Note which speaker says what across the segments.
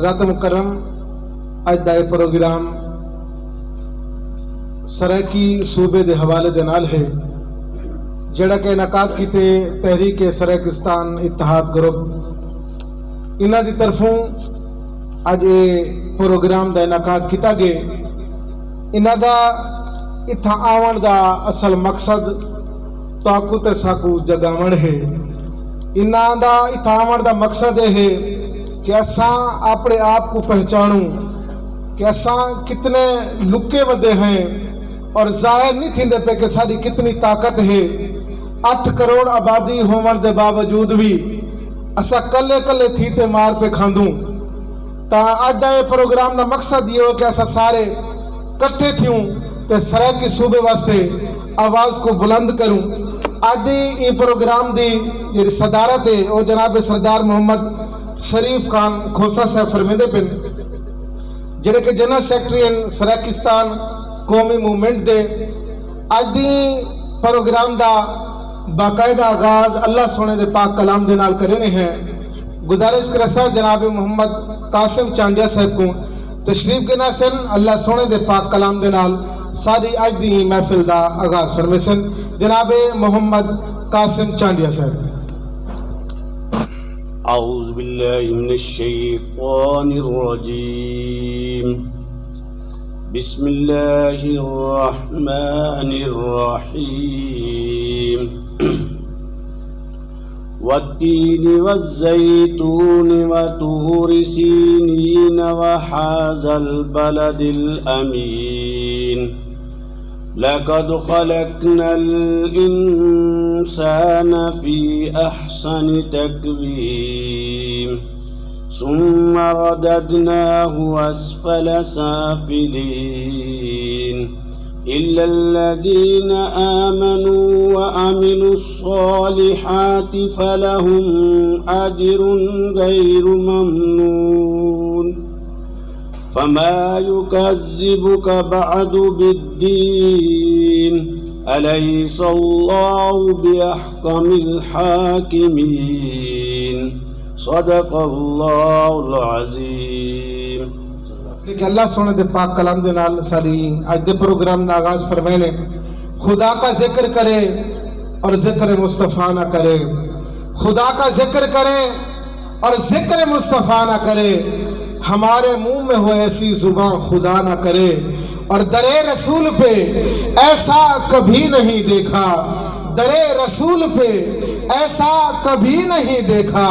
Speaker 1: حضرات مکرم، اج دا پروگرام سرائکی صوبے دے حوالے دے نال ہے جڑا کہ انعقاد کیتے تحریک سرائکستان اتحاد گروپ انہاں دی طرفوں اج یہ پروگرام دا انعقاد کیتا گیا۔ انہاں دا اتھاں آون دا اصل مقصد تاکو تے ساکو جگاون ہے۔ انہاں دا اتھاں آون دا مقصد یہ ہے کہ اساں اپنے آپ کو پہچانوں کہ اساں کتنے لکے ودے ہیں اور ظاہر نہیں تھیندے پہ کہ ساری کتنی طاقت ہے۔ 8 کروڑ آبادی ہون دے باوجود بھی اساں کلے کلے تھی تے مار پہ کھاندوں۔ تا اج دا یہ پروگرام دا مقصد یہ ہو کہ اساں سارے کٹھے تھیوں تے سرائکی صوبے واسطے آواز کو بلند کروں۔ آج دی یہ پروگرام دی یہ صدارت ہے وہ جناب سردار محمد شریف خان کھوسا صاحب فرمیندے پن، جڑے کہ جنرل سیکٹری سرائکستان قومی موومنٹ دے۔ آج دی پروگرام دا باقاعدہ آغاز اللہ سونے دے پاک کلام دے نال کرنے ہیں۔ گزارش کرسا جناب محمد قاسم چانڈیا صاحب کو تشریف کے ناسن اللہ سونے دے پاک کلام دے نال ساری آج دی محفل دا آغاز فرمیسن۔ جناب محمد قاسم چانڈیا صاحب۔
Speaker 2: اعوذ باللہ من الشیطان الرجیم، بسم اللہ الرحمن الرحیم، والتین والزیتون وطور سینین وهذا البلد الامین، لقد خلقنا الانسان فی احسن تقویم، ثم رددناه اسفل سافلین، إلا الذين آمنوا وعملوا الصالحات فلهم أجر غير ممنون، فما يكذبك بعد بالدين، أليس الله بأحكم الحاكمين، صدق الله العظيم۔
Speaker 1: کہ اللہ سونے دے پاک کلام دے نال ساری آج دے پروگرام دا آغاز فرمائنے، خدا کا ذکر کرے اور ذکر مصطفیٰ نہ کرے، خدا کا ذکر کرے اور ذکر مصطفیٰ نہ کرے، ہمارے منہ میں ہو ایسی زبان خدا نہ کرے، اور درے رسول پہ ایسا کبھی نہیں دیکھا، درے رسول پہ ایسا کبھی نہیں دیکھا،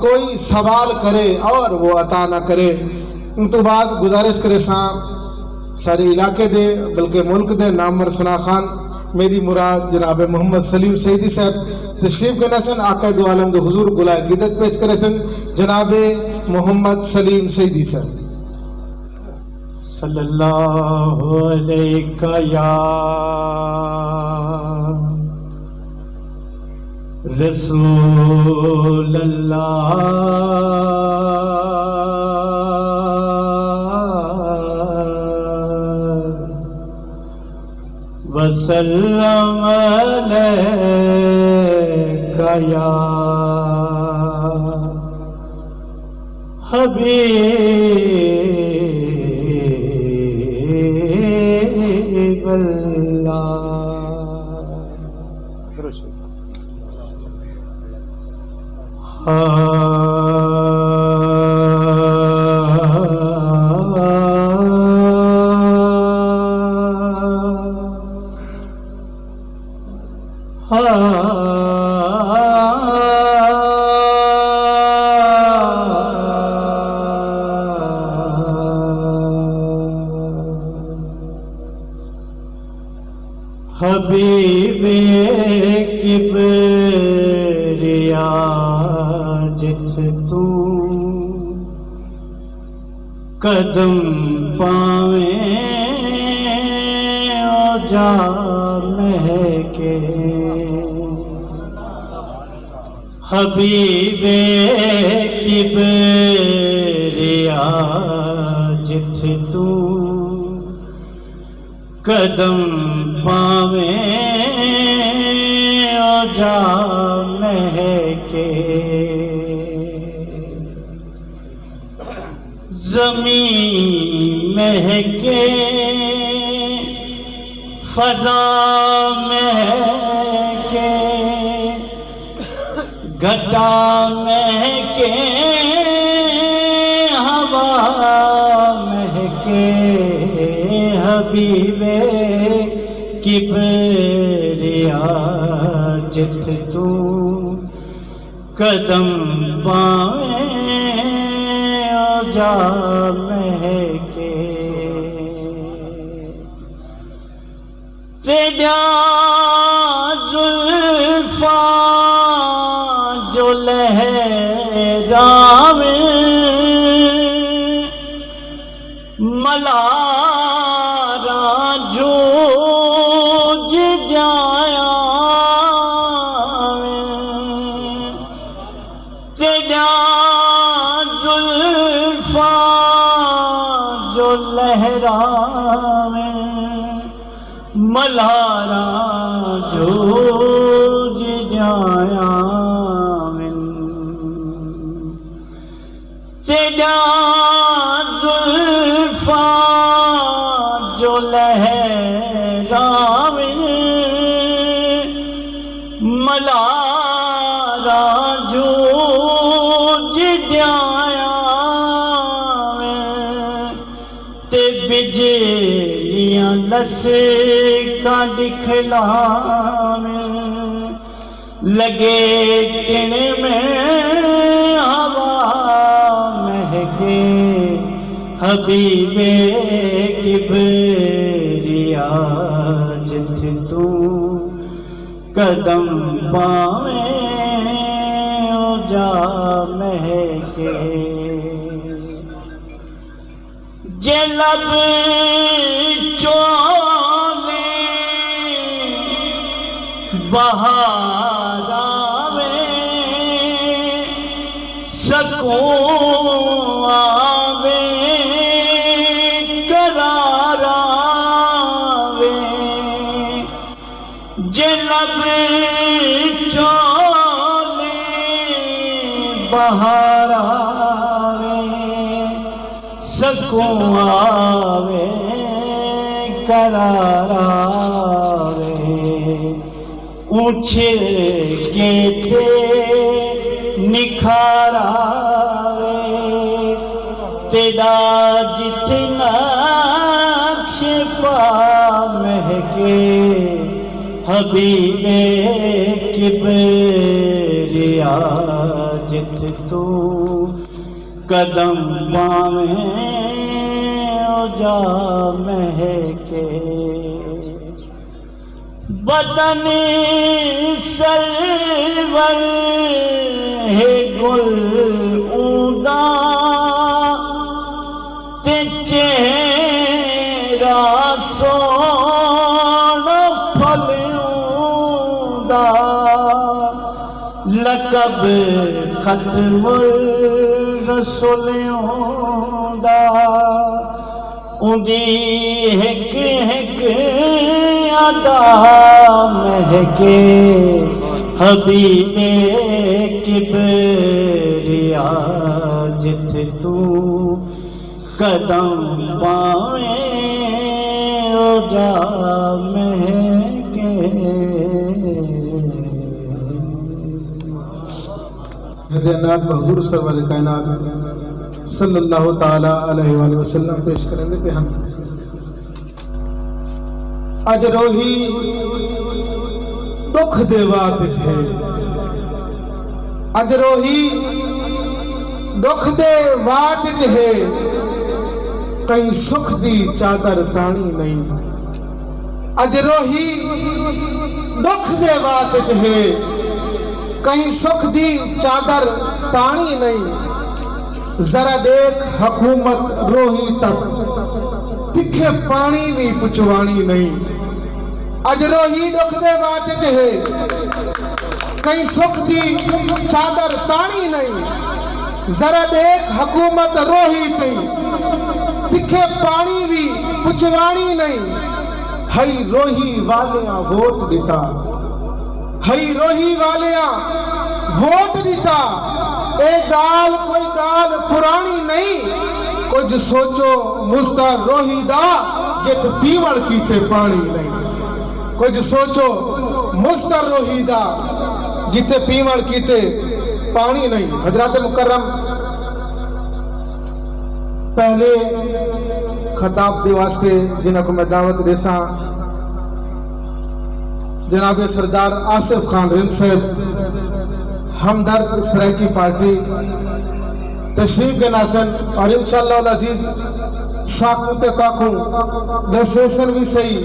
Speaker 1: کوئی سوال کرے اور وہ عطا نہ کرے۔ ان تو بعد گزارش کرے ساں سارے علاقے دے بلکہ ملک دے نامور ثنا خان میری مراد جناب محمد سلیم سیدی صاحب تشریف کے نسن آقا دو عالم دے حضور گلہ عقیدت پیش کرے سن جناب محمد سلیم سیدی صاحب۔
Speaker 3: صلی اللہ علیہ یا رسول اللہ، وسلم علیک یا حبیب اللہ۔ حبیب کبریا جت تو قدم پاویں او جا مہکے، حبیب کبریا جت تو قدم پاویں او جا مہکے، زمین مہکے فضا مہکے گھٹا مہکے ہوا مہکے حبیب کبریا جت تو قدم پاویں جا مہکے تیرا زلفاں جو لہراویں ملارا جو جایا تیرا زلفاں جو لہراویں ملارا جو جایا تیرا زلفاں جو لہراویں ملارا جو جایا تے بجلیاں لسکاں دکھلاویں لگے کن میں ہوا مہکے حبیب کبریا جت تو قدم پاویں جا مہکے جے لب چولے بہار آویں سکون آویں قرار آویں جے لب چولے بہار آویں سکون آویں قرار آویں اونچھل کے تے نکھار آویں تیرا جتنا نقش پا مہکے حبیب کبریا جت تو قدم پاویں جا مہکے بدن سرور ہے گل اوندا تے چہرہ سونا پھل اوندا لقب ختم رسول اوندا اندی ہک ہک ادا مہکے حبیب کبریا جت تو قدم پاویں جا مہکے
Speaker 1: ہدایات حضور سرور کائنات صلی اللہ تعالی علیہ وآلہ وسلم پیش کریں دے پہ ہم اج روہی دکھ دے وات چھے اج روہی دکھ دے وات چھے کہیں سکھ دی چادر تانی نہیں اج روہی دکھ دے وات چھے کہیں سکھ دی چادر تانی نہیں ذرا دیکھ حکومت روہی تک تکھے پانی بھی پچوانی نہیں اج روہی دکھ دے وات چھے کہیں سکھ دی چادر تانی نہیں ذرا دیکھ حکومت روہی تھی تکھے پانی بھی پچوانی نہیں ہئی روہی والیاں ووٹ دیتا ہئی روہی والیاں ووٹ دیتا اے گال کوئی گال پرانی نہیں کچھ سوچو مستر روہی دا جت پیوڑ کیتے پانی نہیں، کچھ سوچو مستر روہی دا جتے پیوڑ کیتے پانی نہیں۔ حضرات مکرم، پہلے خطاب دے واسطے جنہوں کو میں دعوت دیسا جناب سردار آصف خان رند صاحب ہمدرد سرائکی پارٹی تشریف کے ناسن، اور انشاءاللہ العزیز ساکھوں تے کاکھوں دسیسن بھی صحیح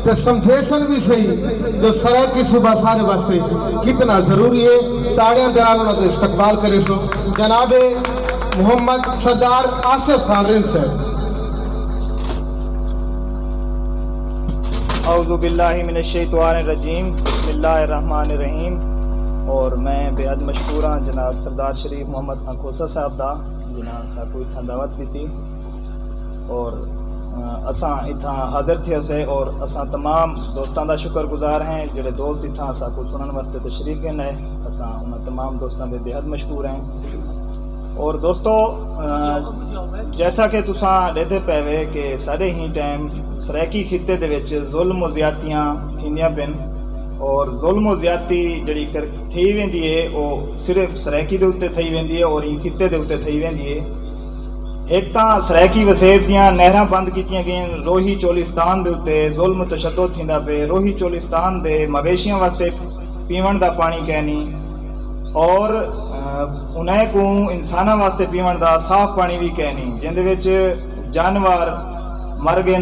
Speaker 1: تے سمجھیسن بھی صحیح جو سرائکی صبح سارے واسطے کتنا ضروری ہے۔ تاڑیاں درانوں نے استقبال کرے سو جناب محمد سردار آصف خان رند صاحب۔
Speaker 4: اعوذ باللہ من الشیطان الرجیم، بسم اللہ الرحمن الرحیم۔ اور میں بے حد مشکور ہاں جناب سردار شریف محمد خان کھوسا صاحب دا جنہاں ساکو اتھا دعوت بھی تھی، اور اساں اتھا حاضر تھے اسے، اور اساں تمام دوستان دا شکر گزار ہیں جڑے دوست اتھا ساکو سنن واسطے تشریف گئے ہیں۔ اساں انہاں تمام دوستان دے بے حد مشکور ہیں۔ اور دوستو جیسا کہ تساں لیتے پہوے کہ سارے ہی ٹائم سرائکی خطے دے وچ ظلم و زیادتیاں تھیندیاں پن، اور ظلم و زیادتی جڑی تھی ویندی ہے وہ صرف سرائکی دے اوتے تھی ویندی ہے اور ان خطے دے اوتے تھی ویندی ہے۔ ایک تاں سرائکی وسیب دیاں نہراں بند کیتیاں گئیں، روہی چولستان دے اوتے ظلم و تشدد تھیندا پے، روہی چولستان دے مویشیاں واسطے پیون دا پانی کہنی، اور انہیں کو انساناں واسطے پیون دا صاف پانی بھی کہنی، جن دے وچ جانور مر گئے،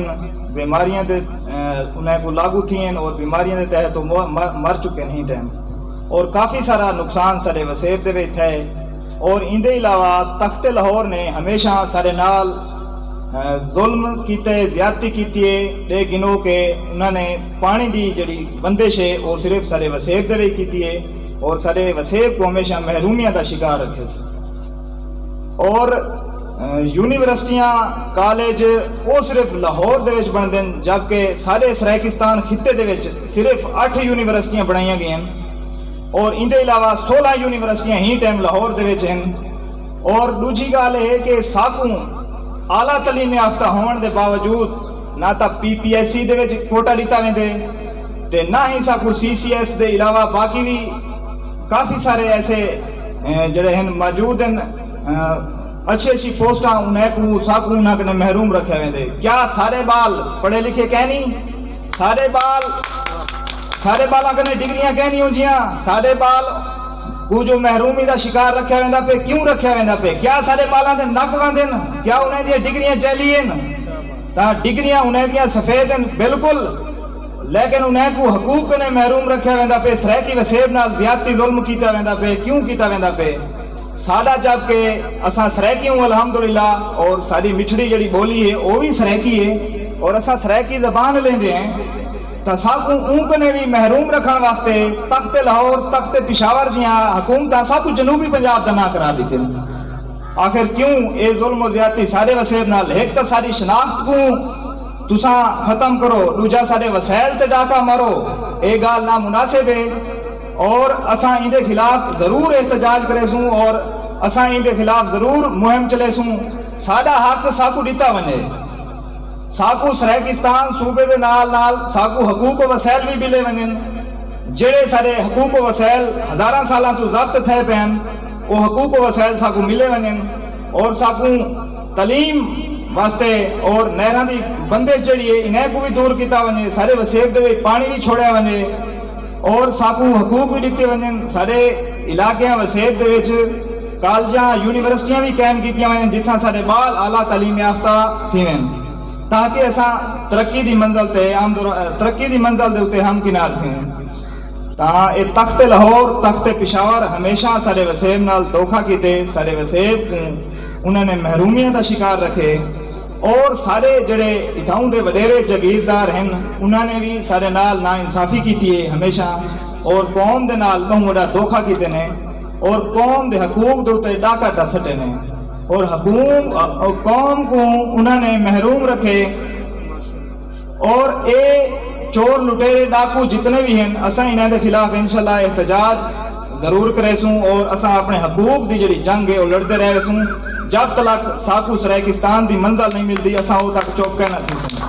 Speaker 4: بیماریاں دے انہیں کو لاگو تھیں اور بیماریاں دے تحت مر چکے نہیں ٹائم، اور کافی سارا نقصان سارے وسیب دے وچ ہے۔ اور ان دے علاوہ تخت لاہور نے ہمیشہ سارے نال ظلم کیتے، زیادتی کیتی ہے، لے گنو کہ انہوں نے پانی دی جڑی بندش ہے وہ صرف سارے وسیب دے وچ کیتی ہے، اور سارے وسیب کو ہمیشہ محرومیاں دا شکار رکھے۔ اور یونیورسٹیاں کالج وہ صرف لاہور دے وچ بن دین، جبکہ سارے سرائکستان خطے دے وچ صرف 8 یونیورسٹیاں بنائیاں گئی ہیں، اور ان دے علاوہ 16 یونیورسٹیاں ہی ٹائم لاہور دے وچ ہیں۔ اور دوجی گل ہے کہ ساکوں اعلیٰ تعلیم یافتہ ہون دے باوجود نہ تا PPSC دے وچ کوٹا دیتا ویندے تے نہ ہی ساکوں CCS دے علاوہ باقی بھی کافی سارے ایسے جڑے ہیں موجود ہیں اچھی اچھی پوسٹاں انہیں کو ساکوں انہاں کنے محروم رکھے ویندے۔ کیا سارے بال پڑھے لکھے کہنی؟ سارے بالاں کنے ڈگریاں کہنی ہوں جیاں؟ سارے بال کو جو محرومی دا شکار رکھے ویندا پہ کیوں رکھے ویندا پہ؟ کیا سارے بالاں دے نک وندن؟ کیا انہیں دی ڈگریاں چلی ہیں؟ تا ڈگریاں انہیں دی سفید ہیں بالکل، لیکن انہیں کو حقوق کنے محروم رکھے ویندا پہ، سرائکی وسیب نال زیادتی ظلم کیتا ویندا پہ، کیوں کیتا ویندا پہ؟ ساڈا جب کہ اساں سرائکی ہوں الحمدللہ، اور ساری مٹھڑی جڑی بولی ہے وہ بھی سرائکی ہے، اور اساں سرائکی زبان لیندے ہیں، تا ساکوں اون کنے بھی محروم رکھن واسطے تخت لاہور، تخت پشاور جیاں حکومتاں ساکوں جنوبی پنجاب دا نام قرار دیتے ہیں۔ آخر کیوں اے ظلم و زیادتی سارے وسیب نال؟ ایک تا ساری شناخت کو تساں ختم کرو، دوجا سارے وسائل تے ڈاکہ مارو، اے گال نامناسب ہے، اور اساں ان دے خلاف ضرور احتجاج کرے سوں، اور اساں ان دے خلاف ضرور مہم چلے سوں۔ ساڈا حق ساکوں دیتا ونجے، ساکوں سرائکستان صوبے دے نال نال ساکوں حقوق و وسائل بھی ملے ونجن، جڑے سارے حقوق و وسائل ہزاراں سالاں تو ضبط تھے پین، وہ حقوق و وسائل ساکوں ملے ونجن، اور ساکوں تعلیم واسطے اور نہراں دی بندش جڑی ہے انہیں کو بھی دور کیتا ونجے، سارے وسیب دے پانی بھی چھوڑیا ونجے، اور ساکوں حقوق بھی دیتے ونجن، سارے علاقیاں وسیب دے وچ کالجاں یونیورسٹیاں بھی قائم کیتیاں ونجن جتھاں سارے بال اعلیٰ تعلیم یافتہ تھی وین، تاکہ اساں ترقی دی منزل تے ترقی دی منزل دے اوتے ہم کنار تھیں۔ تاں اے تخت لاہور، تخت پشاور ہمیشہ سارے وسیب نال دھوکھا کیتے، سارے وسیب کو انہوں نے محرومیاں دا شکار رکھے، اور سارے جڑے اتھاؤں دے وڈیرے جاگیردار ہیں انہوں نے بھی سارے نال نا انصافی کیتی ہے ہمیشہ، اور قوم دے نال بہت بڑا دھوکھا کیتے نے، اور قوم دے حقوق دے اوتے ڈاکہ ڈا سٹے نے، اور قوم کو انہوں نے محروم رکھے۔ اور اے چور لٹیرے ڈاکو جتنے بھی ہیں اساں انہاں دے خلاف انشاءاللہ احتجاج ضرور کرے سوں، اور اساں اپنے حقوق دی جڑی جنگ ہے وہ لڑتے رہے سوں، جب تک ساکو سریکستان دی منزل نہیں ملتی اساں وہ تک چپ کہنا چاہتے ہیں.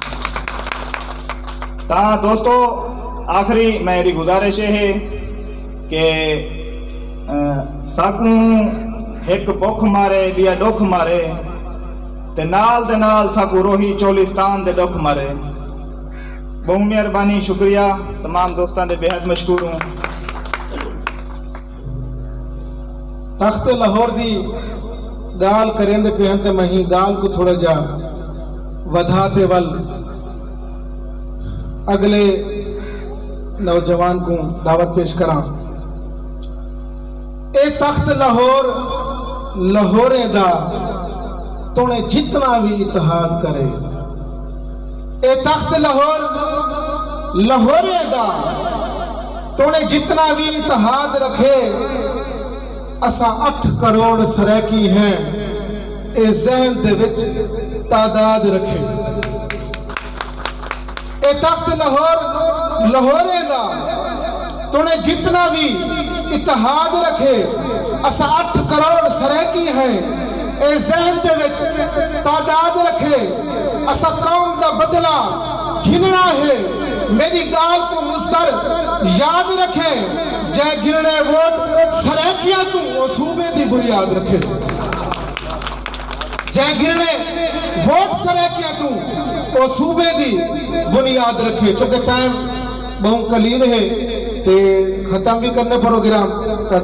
Speaker 4: تا دوستو آخری میری گزارش ہے کہ ساکو ایک بکھ مارے بیا ڈکھ مارے تے نال دے نال ساکو روحی چولستان دے ڈکھ مارے. بہت مہربانی، شکریہ، تمام دوستان دے بہت مشکور ہوں.
Speaker 1: تخت لاہور دی گال کریں دے پہن تے مہی گال کو تھوڑا جا ودھاتے ول اگلے نوجوان کو دعوت پیش کراں. اے تخت لاہور لاہورے دا تونے جتنا بھی اتحاد کرے. اے تخت لاہور لاہورے دا تونے جتنا بھی اتحاد رکھے. اساں 8 کروڑ سریکی ہیں، اے ذہن دے وچ تعداد رکھے. اے تخت لاہور لاہورے دا تونے جتنا بھی اتحاد رکھے. اساں 8 کروڑ سریکی ہیں، اے ذہن دے وچ تعداد رکھے. اساں قوم دا بدلہ گھننا ہے، میری گال کو مستر یاد رکھے. جے گرنے ووٹ سریکیاں تو وہ صوبے دی بنیاد رکھے. جے گرنے ووٹ سریکیاں تو وہ صوبے دی بنیاد رکھے. چونکہ ٹائم بہت قلیل ہے کہ ختم بھی کرنے پروگرام.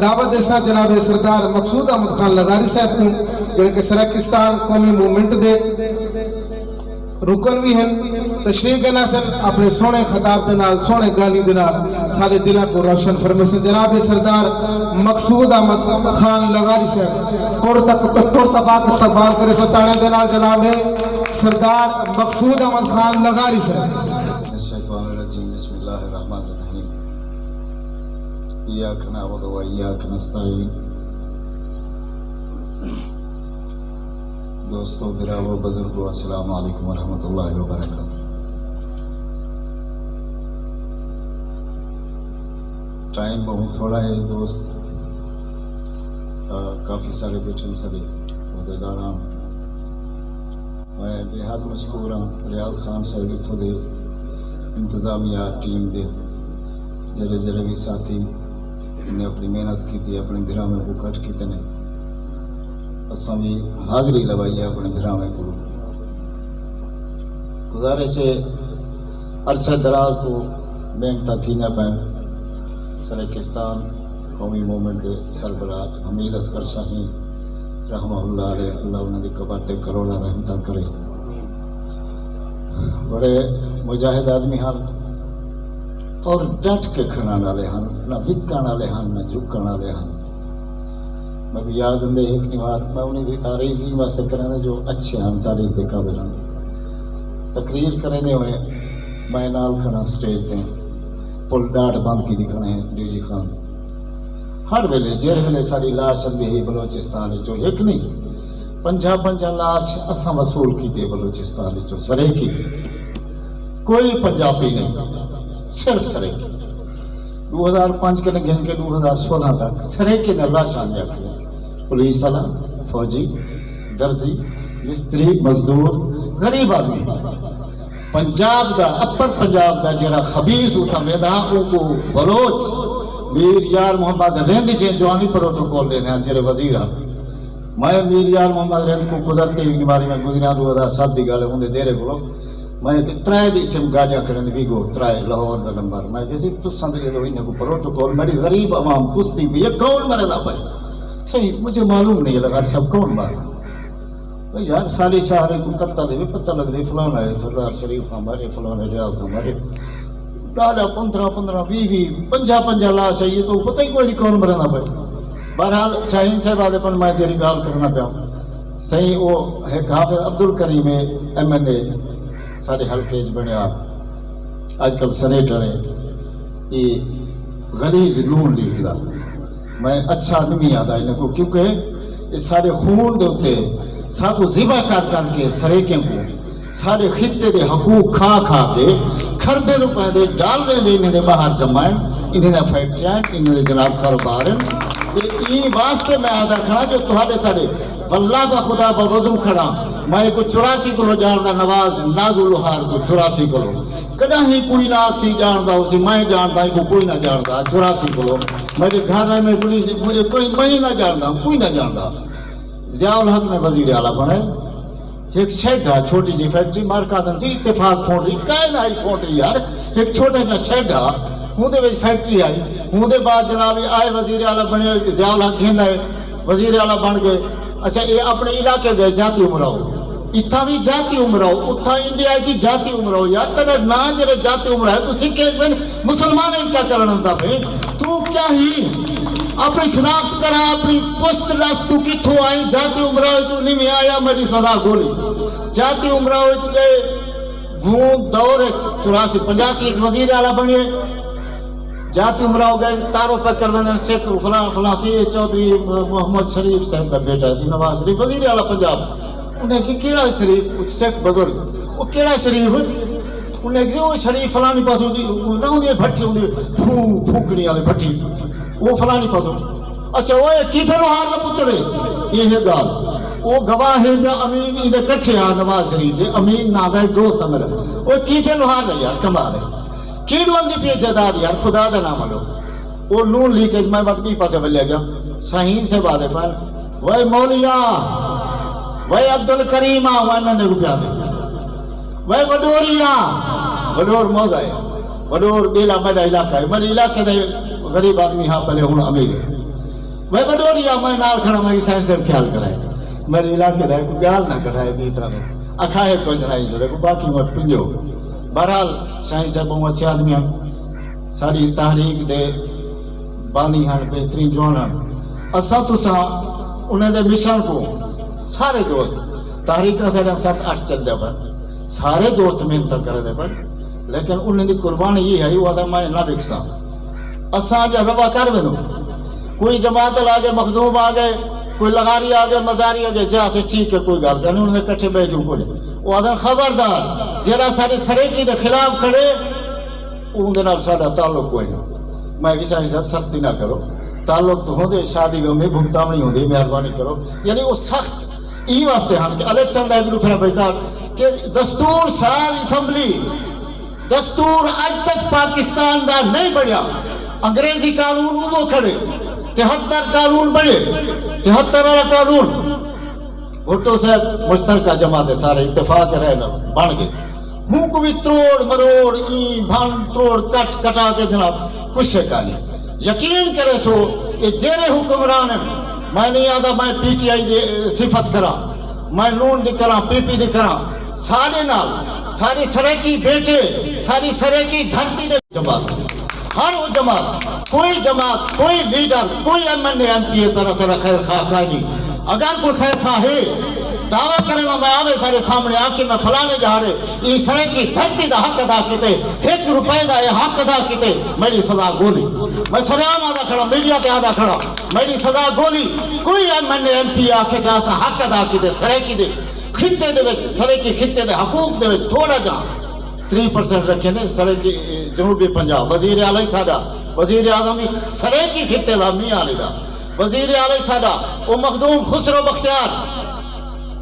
Speaker 1: دعوت دیسا جناب سردار مقصود احمد خان لغاری صاحب کو جو کہ سریکستان قومی مومنٹ دے رکن بھی ہیں، تشریف کے ناصر اپنے سونے خطاب دے نال سونے گالی دے نال سارے دلوں کو روشن فرمیسن. جناب سردار مقصود احمد خان لغاری صاحب اور تک استقبال کرے. سو تانے دے نال جناب سردار مقصود احمد خان لغاری صاحب.
Speaker 2: الشیطان الرجیم، بسم اللہ الرحمن الرحیم. ایاک نعبد و ایاک نستعین. دوستو، براو، بزرگو، السلام علیکم ورحمۃ اللہ وبرکاتہ. ٹائم بہت تھوڑا ہے دوست، کافی سارے بیٹھن سارے عہدیداران. میں بہت مشکور ہوں ریاض خان صاحب اتوں دے انتظامیہ ٹیم دے جڑے جڑے بھی ساتھی انہیں اپنی محنت کی اپنے گھر میں کو کٹ کیتے ہیں. اساں بھی حاضری لوائی ہے اپنے گھراں کو. گزارش ہے عرصہ دراز کو محنت تھی نہ پین. سریکستان قومی مومنٹ کے سربراہ حمید اصغر شاہی رحمہ اللہ علیہ، اللہ انہوں نے قبر تے کروڑا رحمتہ کرے. بڑے مجاہد آدمی ہیں اور ڈٹ کے کھڑا والے ہیں، نہ وکن والے ہیں نہ جھکن والے ہیں. میں بھی یاد ہوں ایک بار میں انہیں دی تعریف ہی واسطے کرنے جو اچھے ہیں، تعریف دے قابل ہیں. تقریر کرنے ہوئے میں نال کھڑا سٹیج تے پل ڈاٹ بند کی دکھنے ہیں ڈی جی خان. ہر ویلے جہر ویلے ساری لاش اندھی ہی بلوچستان جو ایک نہیں 50 لاش اساں وصول کیتے بلوچستان جو سریکی. کوئی پنجابی نہیں، صرف سریکی. 2005 کے گن کے 2016 تک سریکی نے لاش آنے کیا. پولیس والا، فوجی، درزی، مستری، مزدور، غریب آدمی. پنجاب دا اپر پنجاب دا جرا خبیث ہوتا میدان کو بلوچ میر یار محمد رند جے جوانی پروٹوکول لینے ہیں جرے وزیر ہیں. میں میر یار محمد رند کو قدرتے ہوئی بیماری میں گزریاں 2007 دی گالے ہوندے دیرے بولو. میں ترائے بھی چم گاڑیاں کرنے بھی گو ترائے لاہور دا نمبر. میں کسی تو سندری دو انہیں کو پروٹوکول میری غریب عوام کستی بھی یہ کون مرے دا بھائی صحیح مجھے معلوم نہیں لگا سب کون مارا. یار سالی شہر کو قتل ہے پتہ لگ دے فلانا ہے سردار شریف ہمارے فلانا ریاض ہمارے ڈالا 15 20 50 لاش ہے. یہ تو پتہ ہی کوئی نہیں کون مرنا بھائی. بہرحال شاہین صاحب آدھے پن میں جیری گال کرنا پیا صحیح. وہ ایک حافظ عبد الکریم MLA سارے حلقے بنیا آج کل سینیٹر ہے. یہ غلیظ نون لیگ دا میں اچھا نہیں یاد آئے کو کیونکہ یہ سارے خون دے ہوتے سب کو ذبح کر کے سریکیں کو سارے خطے دے حقوق کھا کے کھربے روپے دے ڈالرے دے انہیں دے باہر جمائیں انہیں دے فیکٹریاں انہیں دے جناب کاروبار ہیں. یہ واسطے میں آدھا کھڑا جو تہاڈے سارے واللہ با خدا با وضو کھڑا میں کو 84 کلو جاندا نواز نازو لوہار کو 84 کلو کدا ہی کوئی نہ سی جاندا اسی میں جاندا کو کوئی نہ جاندا 84 کلو میرے گھر میں کوئی میں نہ جاندا کوئی نہ جاندا ضیاء الحق نے وزیر اعلیٰ بنے ایک شیڈ ہے چھوٹی جی فیکٹری مارکادن سی اتفاق فونڈری کائن آئی فونڈری یار ایک چھوٹا جا شیڈ ہے ہوں دے وچ فیکٹری آئی ہوں دے بعد جناب آئے وزیر اعلیٰ بنے ضیاء الحق گھن آئے وزیر اعلیٰ بن گئے اچھا یہ اپنے علاقے گئے جاتی عمراؤ اتھا بھی جاتی عمراؤ اتھا انڈیا جی جاتی عمراؤ یار تیرے نا جرے جاتی عمرہ ہے تو سکھے میں مسلمان ہی کیا کرنا تھا بھئی تو کیا ہی اپنی شناخت کرا اپنی پشت ڈس تو کتھوں آئی جاتی عمراؤ جو نہیں میں آیا میری صدا گولی جاتی عمراؤ گئے گھون دور 84 85 وزیر اعلیٰ بنیے جاتی عمراؤ گئے تاروں پہ کروندن سکھ فلان فلان سی چودھری محمد شریف صاحب کا بیٹا سی نواز شریف وزیر اعلیٰ پنجاب انہیں کہ کیڑا شریف سکھ بزرگ وہ کیڑا شریف انہیں کہ وہ شریف فلانی پاس ہوتی نہ ہوتی بھٹی ہوتی پھوکڑی والے بھٹی وہ فلانی پاس ہوتی اچھا وہ کیفے لوہار کا پتر ہے یہ گال وہ گواہ ہے امین انہیں کٹھے آ نواز شریف امین نادا ایک دوست ہے میرا وہ کیفے لوہار ہے یار کمال ہے کیڑ وندی پی جداد یار خدا دا نام لو وہ نون لیکیج میں بات بھی پاسے بلے گیا شاہین سے بات ہے پر وہ مولیا وہ عبدالکریمہ وہ میں نے روپیہ دے وہ وڈوریا وڈور موزہ ہے وڈور بیلا میرا علاقہ ہے میرے علاقے دے غریب آدمی ہاں پہلے ہوں امیر ہے وہ وڈوریا میں نال کھڑا میں سائن سے خیال کرائے میرے علاقے دے کوئی گال نہ کٹھائے بھی طرح میں اکھائے کوئی جنائی جو دے کو باقی میں پنجو بہرحال شاہین صاحب بہت اچھے آدمی ہیں ساری تحریک دے بانی ہیں بہترین جوان ہیں اسا تو سا انہیں دے مشن کو سارے دوست تحریک کا سارے 7-8 چل دے پر سارے دوست محنت کرے دے پر لیکن انہیں دی قربانی یہ ہے وہ آدھا میں نہ بکسا اسا جا روا کر بنو کوئی جماعت آگے مخدوم آگے کوئی لغاری آگے مزاری آگے جہاں سے ٹھیک ہے کوئی گال کرنے انہیں کٹھے بے کیوں کھولے وہ آدھا خبردار جیرا سارے سریکی دے خلاف کھڑے اون دے نال سادہ تعلق کوئی نہیں میں کسی نے ساتھ سختی نہ کرو تعلق تو ہوں دے شادی گاہ میں بھگتامنی ہوں دے مہربانی کرو یعنی وہ سخت ای واسطے ہم کہ الیکشن دا ایک پھر بیکار کہ دستور ساز اسمبلی دستور آج تک پاکستان دا نہیں بڑھیا انگریزی قانون وہ کھڑے 73 قانون بڑھے 73 والا قانون بھٹو صاحب مشترکہ جماعت سارے اتفاق رہنا بن گئے ہوں کو بھی تروڑ مروڑ این بھان تروڑ کٹ کٹا کے جناب کچھ شکا نہیں یقین کرے سو کہ جیرے حکمران ہیں میں نہیں آدھا میں پی ٹی آئی دے صفت کرا میں نون دی کرا پی پی دی کرا سارے نال ساری سریکی بیٹے ساری سریکی دھرتی دے جماعت ہر وہ جماعت کوئی لیڈر کوئی M N A M P A طرح سے خیر خواہ کاجی اگر کوئی خیر خواہ ہے دعویٰ کرے گا میں آوے سارے سامنے آکے میں فلانے جہاڑے اس طرح کی دھرتی دا حق ادا کیتے 1 روپے دا یہ حق ادا کیتے میری سزا گولی میں سریام آدھا کھڑا میڈیا تے آدھا کھڑا میری سزا گولی کوئی M N A M P آکے جہاں سے حق ادا کیتے سریکی دے خطے دے وچ سریکی خطے دے حقوق دے وچ تھوڑا جا 3% رکھے نے سریکی جنوبی پنجاب وزیر اعلی سادہ وزیر اعظم سریکی خطے دا میاں علی دا وزیر اعلی سادہ وہ مخدوم خسرو بختیار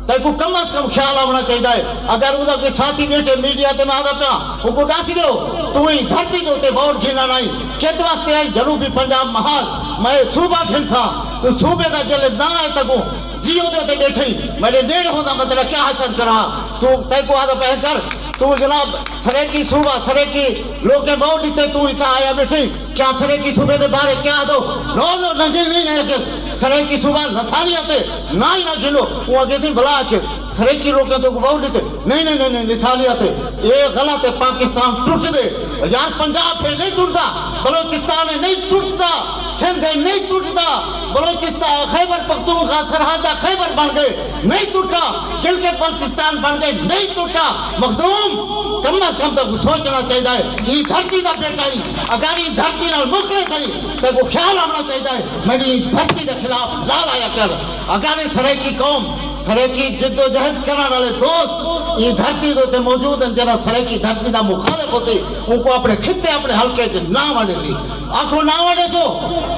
Speaker 2: تے کو کم از کم خیال آنا چاہیے اگر وہ کوئی ساتھی بیٹھے میڈیا تے میں آدھا پیا وہ کو ڈاسی دیو تو ہی دھرتی کے ہوتے ووٹ گھینا نہیں کہت واسطے آئی جنوبی پنجاب محاذ میں صوبہ گھن تھا تو صوبے دا جلے نہ آئے تکو جیو دے ہوتے بیٹھے میرے ڈیڑھ ہوتا مطلب کیا حسن کرا تو تے کو آدھا پہ کر تو جناب سریکی صوبہ سریکی لوگ کے ووٹ دیتے تو ہی آیا بیٹھے کیا سریکی صوبے دے بارے کیا دو نو نہیں ہے کہ سریکی صوبہ لسانیت ہے نہ ہی نہ گھنو وہ آگے تھی بلا کے سریکی لوگ کے تو ووٹ دیتے نہیں لسانیت ہے یہ غلط ہے پاکستان ٹوٹ دے یار پنجاب پہ نہیں ٹوٹتا بلوچستان ہے نہیں ٹوٹتا سندھ ہے نہیں ٹوٹتا بلوچستان خیبر پختونخوا سرحدہ خیبر بن گئے نہیں ٹوٹا گلگت بلتستان بن گئے نہیں ٹوٹا مخدوم کم از کم تک سوچنا چاہیے یہ دھرتی دا بیٹا ہی اگر یہ دھرتی نال مخلص ہے تو کو خیال آنا چاہیے میری دھرتی دے خلاف لال آیا کر اگر سرے کی قوم سریکی جد و جہد کرنے والے دوست یہ دھرتی دے موجود ہیں جنہاں سریکی دھرتی دا مخالف ہوتے ان کو اپنے خطے اپنے حلقے سے نہ وڑے سی آنکھوں نہ وڑے سو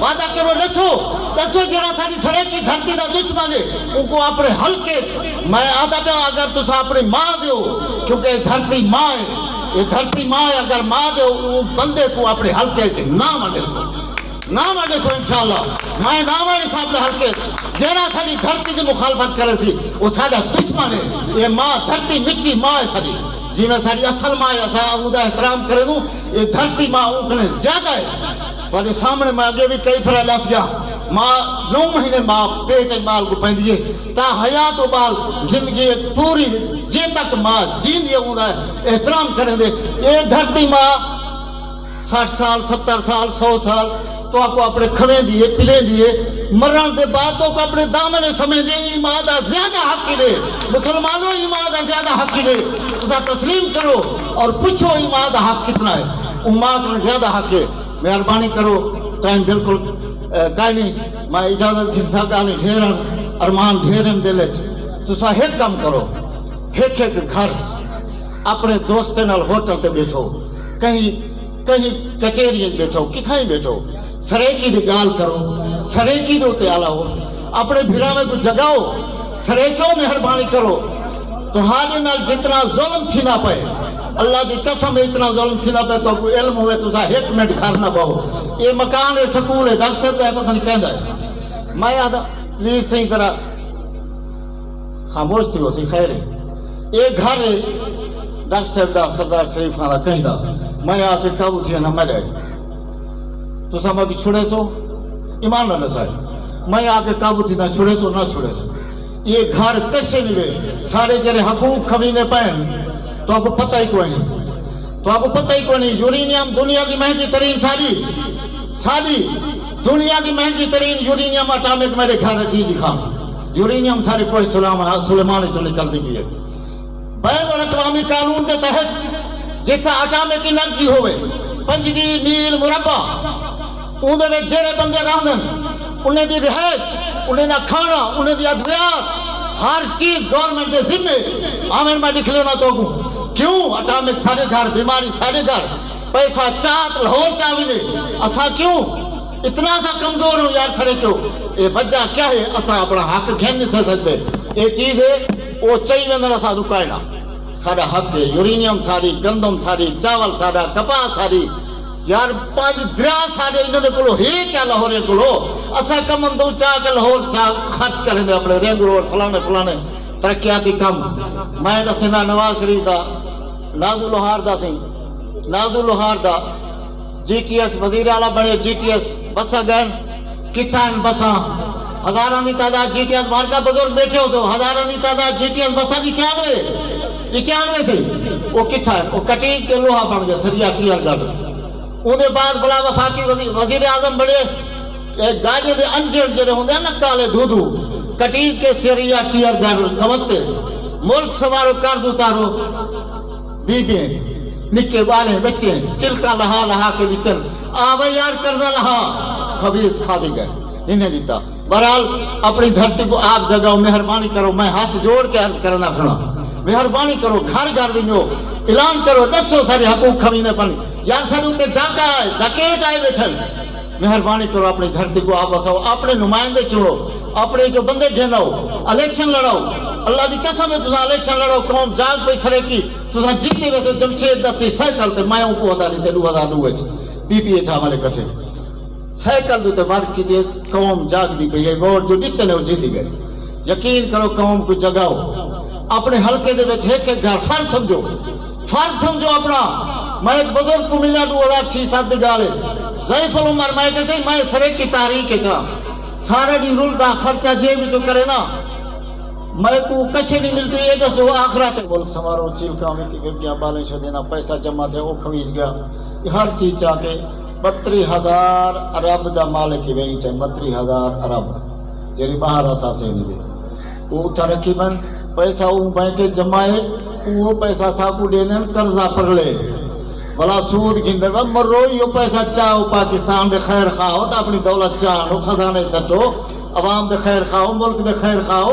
Speaker 2: وعدہ کرو دسو جنہاں ساری سریکی دھرتی دا دشمن ہے ان کو اپنے حلقے میں آدھا پہ اگر تسا اپنی ماں دیو کیونکہ یہ دھرتی ماں ہے یہ دھرتی ماں ہے اگر ماں دیو بندے کو اپنے حلقے سے نہ وڑے سو انشاءاللہ میں نہ وڑے سو اپنے حلقے جینا ساری دھرتی کی مخالفت کرے سی وہ سارا دشمن ہے یہ ماں دھرتی مٹی ماں ہے ساری جی میں ساری اصل ماں ہے اسا اوندا احترام کرے دوں یہ دھرتی ماں اونکنے زیادہ ہے پر سامنے میں آگے بھی کئی پھر لس گیا ماں 9 مہینے ماں پیٹ بال کو پہن دیے تا حیات و بال زندگی پوری جے تک ماں جین دیا اوندا احترام کریں دے یہ دھرتی ماں 60 سال 70 سال 100 سال تو آپ کو اپنے کھڑے دیے پلے دیے مرن دے بعد تو اپنے دامن سمجھ دے ایمان دا زیادہ حق دے مسلمانوں ایمان دا زیادہ حق دے اسا تسلیم کرو اور پوچھو ایمان دا حق کتنا ہے امت نے زیادہ حق ہے مہربانی کرو ٹائم بالکل کہیں نہیں میں اجازت گھنسا گالی ڈھیرن ارمان ڈھیرن دلے تسا ایک کام کرو ایک گھر اپنے دوستے نال ہوٹل تے بیٹھو کہیں کچہری بیٹھو کتھائیں بیٹھو سریکی دی گال کرو سریکی دے تے آلا ہو اپنے بھیرا میں کچھ جگاؤ سریکیوں مہربانی کرو تو ہارے نال جتنا ظلم تھی نہ پائے اللہ دی قسم اتنا ظلم تھی نہ پائے تو کوئی علم ہوئے تو ایک منٹ گھر نہ بہو یہ مکان ہے سکول ہے ڈاکٹر صاحب ہے پتہ نہیں کہندا ہے میں آدھا پلیز صحیح طرح خاموش تھی ہو سی خیر ہے یہ گھر ہے ڈاکٹر صاحب دا سردار شریف خانہ کہندا میں آ کے قابو تھی نہ مر آئی تو سما بھی چھوڑے سو ایمان نہ لسائے میں آ کے قابو تھی نہ چھوڑے سو یہ گھر کیسے ملے سارے جرے حقوق کھمینے پہن تو آپ کو پتہ ہی کوئی نہیں یورینیم دنیا کی مہنگی ترین ساری دنیا کی مہنگی ترین یورینیم اٹامک میرے گھر جی خان یورینیم سارے کوئی سلیمان سے نکل دی گئی ہے بین الاقوامی قانون کے تحت جتنا اٹامک انرجی ہوئے 5 میل مربع اندر میں جڑے بندے رہندن انہیں دی رہائش انہیں دا کھانا انہیں دی ادویات ہر چیز گورنمنٹ دے ذمہ آمین میں لکھ لینا تو کیوں اٹامک سارے گھر بیماری سارے گھر پیسہ چاہت لاہور چاہیے اسا کیوں اتنا سا کمزور ہوں یار سرے کیوں یہ وجہ کیا ہے اسا اپنا حق گھن نہیں سکتے یہ چیز ہے وہ چاہیے اندر اسا رکائنا سارا حق ہے یورینیم ساری گندم ساری چاول سارا کپاس ساری یار 5 دریا سارے انہوں نے کلو ہی کیا لاہورے کلو اسا کمن دو چاہ کے لاہور چاہ خرچ کریں دے اپنے رنگ روڈ فلانے ترقیاتی کم میں دسنا نواز شریف دا نازو لوہار دا جی ٹی ایس وزیر اعلیٰ بنے جی ٹی ایس بسا گئن کتھان بسا ہزاراں دی تعداد جی ٹی ایس مارکا بزرگ بیٹھے ہو تو ہزاراں دی تعداد جی ٹی ایس بسا 95 سے وہ کتھان وہ کٹیج کے لوہا بن گئے سریا ٹیئر گاڑ انہیں بعد بلا وفاقی وزیر اعظم بڑے گاڑی دے انجر جڑے ہوندے نا کالے دھودو کٹیج کے سریا ٹیئر گاڑ کمتے ملک سوارو قرض اتارو بیبیں نکے والے بچے چلکا لہا کے لیتن آوے یار قرضہ لہا خبیث کھا دی گئے انہیں دیتا بہرحال اپنی دھرتی کو آپ جگاؤ مہربانی کرو میں ہاتھ جوڑ کے عرض کرنا کھڑا مہربانی کرو گھر دنو اعلان کرو دسو سارے حقوق کھمینے پن یار سارے اتنے ڈاکہ آئے ڈاکیٹ آئے بیٹھن مہربانی کرو اپنی دھرتی کو آپ بساؤ اپنے نمائندے چنو اپنے جو بندے گھناؤ الیکشن لڑاؤ اللہ دی قسم ہے تسا الیکشن لڑاؤ قوم جاگ پہ سرے کی تسا جیتے ہوئے تو جمشید دستی سائیکل تے میں کو ہداری تے 2009 پی پی ایچ ہمارے کٹھے سائیکل دو تے ورک کی دیس قوم جاگ دی پہ ووٹ جو دیتے نے وہ جیتی گئے یقین کرو قوم کو جگاؤ اپنے حلقے دے وچ ایک گھر فرض سمجھو اپنا میں ایک بزرگ کو ملا 2006-7 دی گالے ضعیف العمر میں کہتے ہیں میں سرے کی تاریخ کے چاہ سارے دی رول دا خرچہ جے بھی جو کرے نا میں کو کشے نہیں ملتی ہے دسو آخرات ملک سمارو چیل کامی کی گرگیاں بالیں شو دینا پیسہ جمع دے وہ کھویج گیا ہر چیز چاہ کے 32,000 ارب دا مالک ایونٹ ہے 32,000 ارب جیری باہر اساسے نہیں دے وہ ترقیباً پیسہ وہ بینک جمائے وہ پیسہ ساکو دینے قرضہ پر لے بلا سود گھنڈے میں مرو یہ پیسہ چاہو پاکستان دے خیر خواہو تا اپنی دولت چاہو خزانے سٹو عوام دے خیر خواہو ملک دے خیر خواہو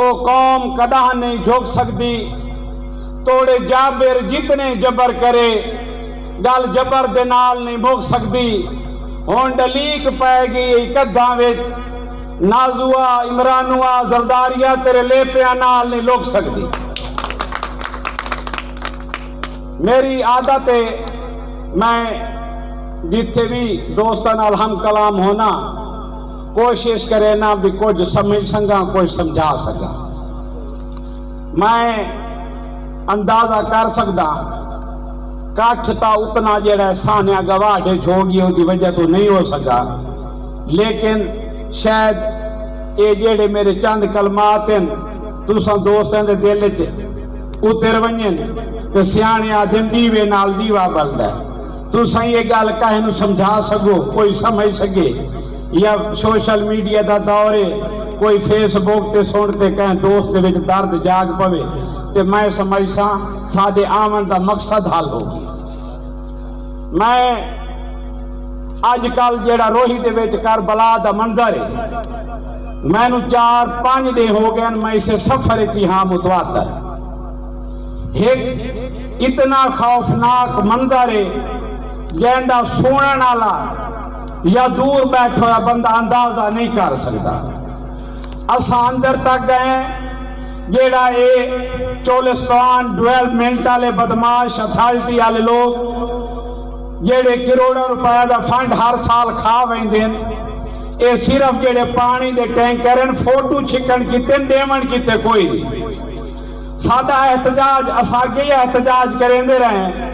Speaker 5: او قوم کدا نہیں جھک سکتی توڑے جابر جتنے جبر کرے گل جبر دے نال نہیں بھوک سکتی ہون ڈلیک پائے گی کدھاں وچ نازوا عمرانوا زرداریا تیرے لے پیا نال نہیں لوک سکتی میری عادت ہے میں جتھے بھی دوستان نال ہم کلام ہونا کوشش کرے نا بھی کچھ سمجھ سکا کچھ سمجھا سکا میں اندازہ کر سکتا کٹھ تا اتنا جڑا سانیہ گواہ چھوڑی ہوتی وجہ تو نہیں ہو سکا لیکن شاید یہ جڑے میرے چند کلمات ہیں تساں دوستاں دے دل وچ اتر ونجن کہ سیانے آدم دیوے نال دیوا بلدا ہے تساں یہ گل کہے نو سمجھا سکو کوئی سمجھ سکے یا سوشل میڈیا دا دور ہے کوئی فیس بک تے سنتے کہیں دوست دے وچ درد جاگ پوے تے میں سمجھ سا سادے آمن دا مقصد حل ہوگی میں آج کل جیڑا روہی دے وچ کربلا دا منظر ہے میں نو 4-5 دن ہو گئے میں اسے سفر چی ہاں متواتر ایک اتنا خوفناک منظر ہے جہندا سونے والا یا دور بیٹھا ہوا بندہ اندازہ نہیں کر سکتا اساں اندر تک گئے جیڑا اے چولستان ڈویلپمنٹ والے بدماش اتھارٹی والے لوگ جیڑے کروڑوں روپے دا فنڈ ہر سال کھا ویندے اے صرف جیڑے پانی دے ٹینکرن فوٹو چھکن کیتے ڈیمن کیتے کوئی نہیں سادہ احتجاج اساگے احتجاج کریں دے رہے ہیں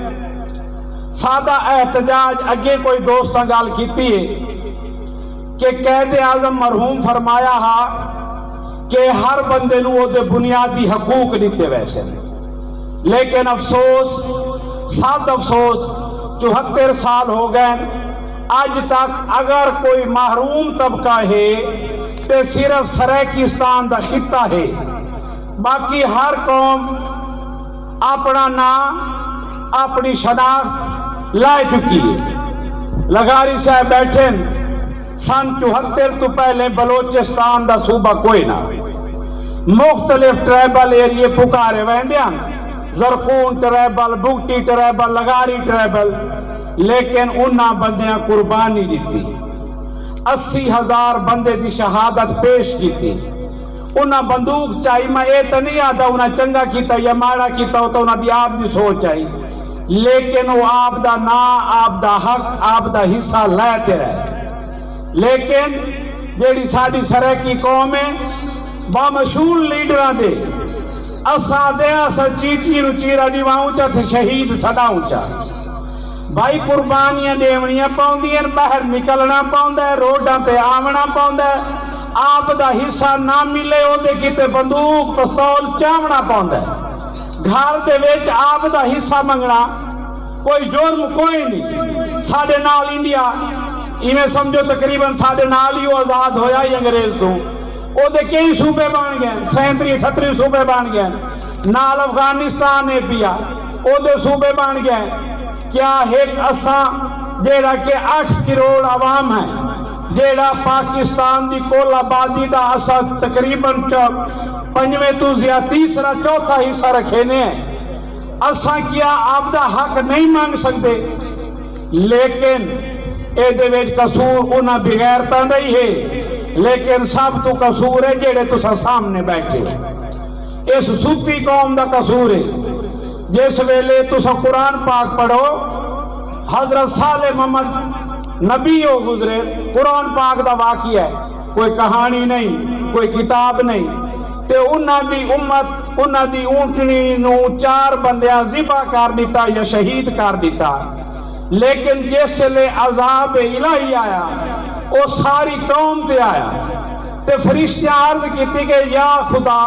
Speaker 5: سادہ احتجاج اگے کوئی دوستاں گال کیتی ہے کہ قائد اعظم مرحوم فرمایا ہا کہ ہر بندے نو دے بنیادی حقوق دیتے ویسے لیکن افسوس سات افسوس 74 سال ہو گئے آج تک اگر کوئی محروم طبقہ ہے تے صرف سرائکستان دا خطہ ہے باقی ہر قوم اپنا نام اپنی شناخت لائے چکی ہے لغاری صاحب بیٹھیں سن 74 تو پہلے بلوچستان دا صوبہ کوئی نہ مختلف ٹرائبل ایریے پکارے ویندیاں زرقون ٹرائبل بگٹی ٹرائبل لغاری ٹرائبل لیکن انہاں بندیاں قربانی دیتی 80,000 بندے دی شہادت پیش کی تھی انہاں بندوق چاہی میں اے تو نہیں آتا انہاں چنگا کیتا یا ماڑا کیتا ہوتا انہاں دی آپ دی سوچ آئی لیکن وہ آپ دا نا آپ دا حق آپ دا حصہ لیتے رہے لیکن جیڑی ساڑی سرائکی قوم ہے بامشہور لیڈران دے اسا دے اسا چیٹی نو چیرا نیوا اونچا تھے شہید صدا اونچا بھائی قربانیاں دیونیاں پاؤندیاں باہر نکلنا پاؤندا ہے روڈاں تے آونا پاؤندا ہے آپ دا حصہ نہ ملے او دے کیتے بندوق پستول چاونا پاؤندا ہے گھر دے وچ آپ دا حصہ منگنا کوئی جرم کوئی نہیں ساڑے نال انڈیا ایویں سمجھو تقریباً ساڑے نال ہی آزاد ہویا ہی انگریز تو او دے کئی صوبے بن گئے 37-38 صوبے بن گئے نال افغانستان ہے پیا او دے صوبے بن گئے کیا ایک اساں جیڑا کہ 8 کروڑ عوام ہے جیڑا پاکستان دی کل آبادی دا اساں تقریباً 5ویں تو زیادہ تیسرا چوتھا حصہ رکھے نے اساں کیا آپ دا حق نہیں مانگ سکتے لیکن اے دے وچ قصور انہاں بغیرتا نہیں ہے لیکن سب تو قصور ہے جیڑے تسا سامنے بیٹھے اس ستی قوم دا قصور ہے جس ویلے تسا قرآن پاک پڑھو حضرت صالح محمد نبی ہو گزرے قرآن پاک دا واقعہ ہے کوئی کہانی نہیں کوئی کتاب نہیں تے انہاں دی امت انہاں دی اونٹنی نو 4 بندیاں ذبح کر دیتا یا شہید کر دیتا لیکن جس لے عذاب الہی آیا وہ ساری قوم تے آیا تے فرشتے عرض کیتی کہ یا خدا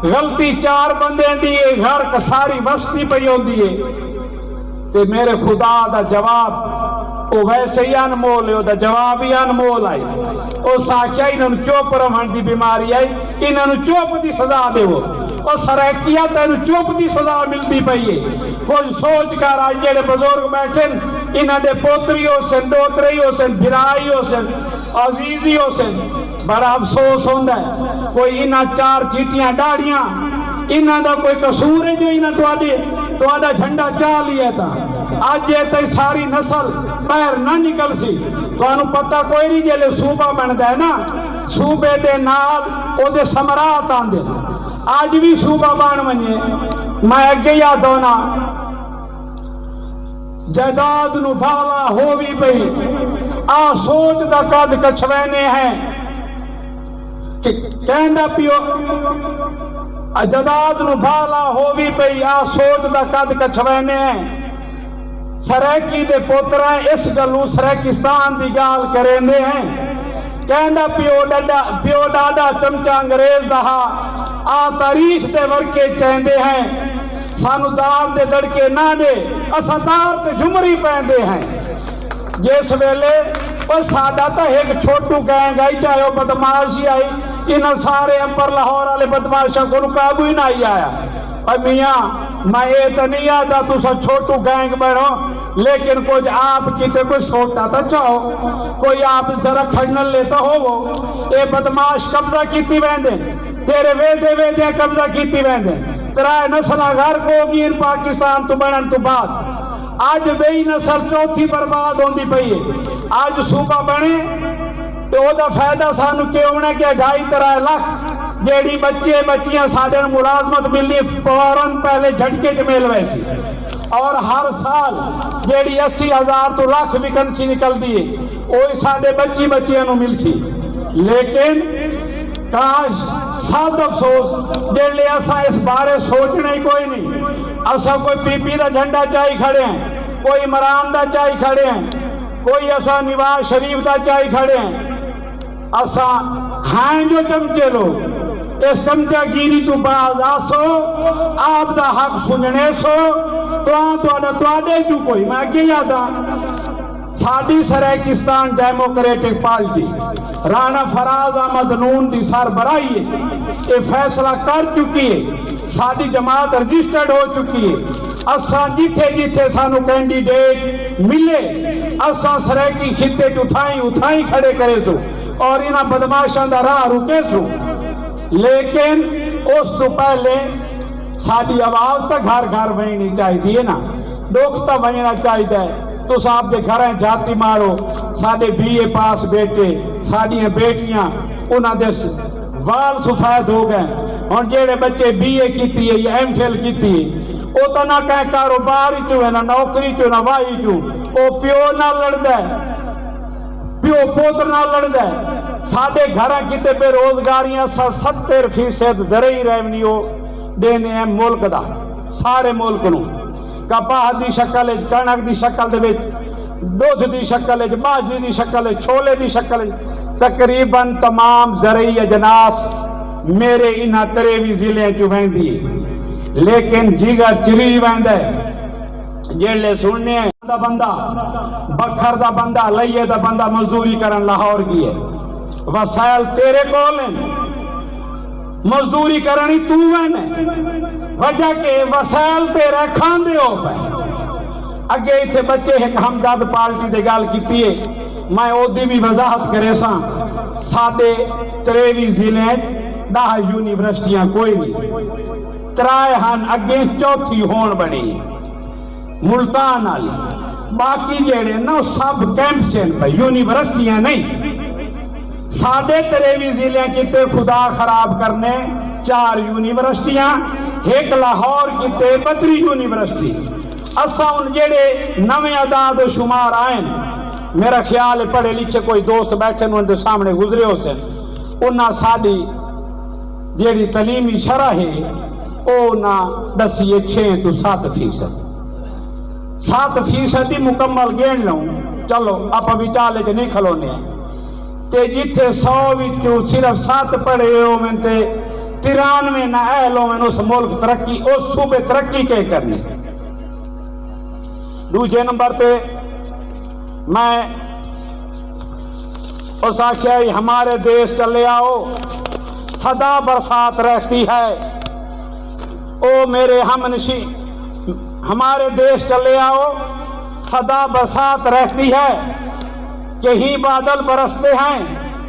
Speaker 5: غلطی 4 بندے دی گھر کا ساری بستی پئی ہوندی ہے تے میرے خدا دا جواب وہ ویسے ہی انمول ہے دا جواب ہی انمول آئی وہ ساکیا انہوں چوپ رہن دی بیماری آئی انہوں چوپ دی سزا دے وہ سرائکیہ تینوں چوپ دی سزا ملتی پئی ہے کچھ سوچ کر آئی جڑے بزرگ بیٹھن انہوں دے پوتری ہو سن دوتری ہو سن بھرائی ہو سن عزیزی ہو سن بڑا افسوس ہوتا ہے کوئی انہاں چار چیٹیاں ڈاڑیاں انہاں دا کوئی قصور ہے جو انہاں تواڈا جھنڈا چاہ لیا تھا اج یہ تے ساری نسل باہر نہ نکل سی تانوں پتہ کوئی نہیں جلے صوبہ بندا ہے نا صوبے دے نال او دے ثمرات آندے اج بھی صوبہ بن ونجے میں اگے یاد ہونا جائیداد نو بھالا ہو بھی پئی آ سوچ دا قد کچھوینے ہیں کہ کہندا پیو جائیداد نو بھالا ہو بھی پئی آ سوچ دا قد کچھوینے ہیں سریکی دے پوترا اس گلوں سریکستان دی گال کریندے ہیں کہندا پیو ڈاڈا چمچا انگریز دہا آ تاریخ دے ورکے چیندے ہیں سانو دار دے دڑکے نہ دے اساں دار تے جمری پیندے ہیں جس ویلے اور ساڈا تا ایک چھوٹو گینگ آئی چاہے وہ بدماشی آئی انہاں سارے امپر لاہور والے بدماشاں کو قابو ہی نہ آیا اور میاں میں یہ تو نہیں آتا تو سا چھوٹو گینگ بڑھو لیکن کچھ آپ کتے کوئی سوٹا تا چاہو کوئی آپ ذرا کھڑنل لیتا ہو وہ اے بدماش قبضہ کیتی ویندے تیرے ویدے قبضہ کیتی ویندے ترائے نسلہ گھر کو ہوگی ان پاکستان تو بڑھن تو بعد آج بئی نسل چوتھی برباد ہوندی پئی ہے آج صوبہ بنے تو وہ دا فائدہ سانو کیوں ہونا کہ 2.5 لاکھ جیڑی بچے بچیاں ساڑھے ملازمت ملنی فوراً پہلے جھٹکے کے میل ویسی اور ہر سال جیڑی 80,000 تو لاکھ ویکنسی نکل دیئے وہی ساڑھے بچیاں نو مل سی لیکن کاش ساتھ افسوس جیڑے اسا اس بارے سوچنے ہی کوئی نہیں اسا کوئی پی پی دا جھنڈا چاہی کھڑے ہیں کوئی عمران دا چاہی کھڑے ہیں کوئی اسا نواز شریف دا چاہی کھڑے ہیں اسا ہائیں جو چمچے لوگ اس چمچہ گیری تو باز آسو آپ دا حق سننے سو تو آدھے جو کوئی میں آگے یادا ساڑھی سریکستان ڈیموکریٹک پارٹی رانا فراز احمد نون دی سربراہی ہے یہ فیصلہ کر چکی ہے ساڑھی جماعت رجسٹرڈ ہو چکی ہے اساں جتھے سانو کینڈیڈیٹ ملے اساں سریکی خطے اتھائیں کھڑے کرے سو اور انہاں بدماشاں دا راہ رکے سو لیکن اس تو پہلے ساڑھی آواز تا گھر بننی چاہی دی ہے نا ڈوکھ تا بننا چاہی دے تو صاحب دے گھریں جاتی مارو ساڑھے بی اے پاس بیٹے ساڑھیاں بیٹیاں انہاں دے وال سفید ہو گئے اور جیڑے بچے بی اے کیتی ہے یا ایم فیل کیتی ہے او تا نہ کہیں کاروباری چو ہے نہ نوکری چو نہ وائی چو او پیو نہ لڑ دے پیو پوتر نہ لڑ دے ساڑھے گھریں کیتے بے روزگاریاں 70% زرعی ریونیو دینے ہیں ملک دا سارے ملک نو کپاہ دی شکل ہے کنک دی شکل دے وچ دودھ دی شکل ہے باجری دی شکل ہے چھولے دی شکل ہے تقریباً تمام زرعی اجناس میرے انہاں 23 ضلع چ ویندی لیکن جگر چری ویندا جیڑے سننے دا بندہ بکھر دا بندہ لئیے دا بندہ مزدوری کرن لاہور گئی ہے وسائل تیرے کول ہیں مزدوری کرنی تو وینے وجہ کہ وسائل تیرے کھاندے ہو پہ اگے ایتھے بچے ایک ہمدرد پارٹی دے گال کیتی ہے میں او دی بھی وضاحت کرے ساں ساڑھے 23 ضلع 10 یونیورسٹیاں کوئی نہیں ترائے ہن اگے چوتھی ہون بنی ملتان آلی باقی جیڑے نو سب کیمپ سے پہ یونیورسٹیاں نہیں ساڑھے 23 ضلع کیتے خدا خراب کرنے 4 یونیورسٹیاں ایک لاہور کیتے 32 یونیورسٹی اسا ان جیڑے نویں عداد و شمار آئیں میرا خیال ہے پڑھے لکھے کوئی دوست بیٹھے ان کے سامنے گزرے ہو سے انہاں ساڑھی جیڑی تعلیمی شرح ہے اونا دسیے 6 تو 7% 7% ہی مکمل گین لوں چلو آپ ابھی چالے کے نہیں کھلونے ہیں تے جتھے 100 وچوں صرف 7 پڑھے ہو میں تے 93 نہ اہل ہو میں اس ملک ترقی اس صوبے ترقی کے کرنی دوسرے نمبر تے میں اس آخر ہمارے دیش چلے آؤ صدا برسات رہتی ہے او میرے ہم نشی ہمارے دیش چلے آؤ صدا برسات رہتی ہے کہیں بادل برستے ہیں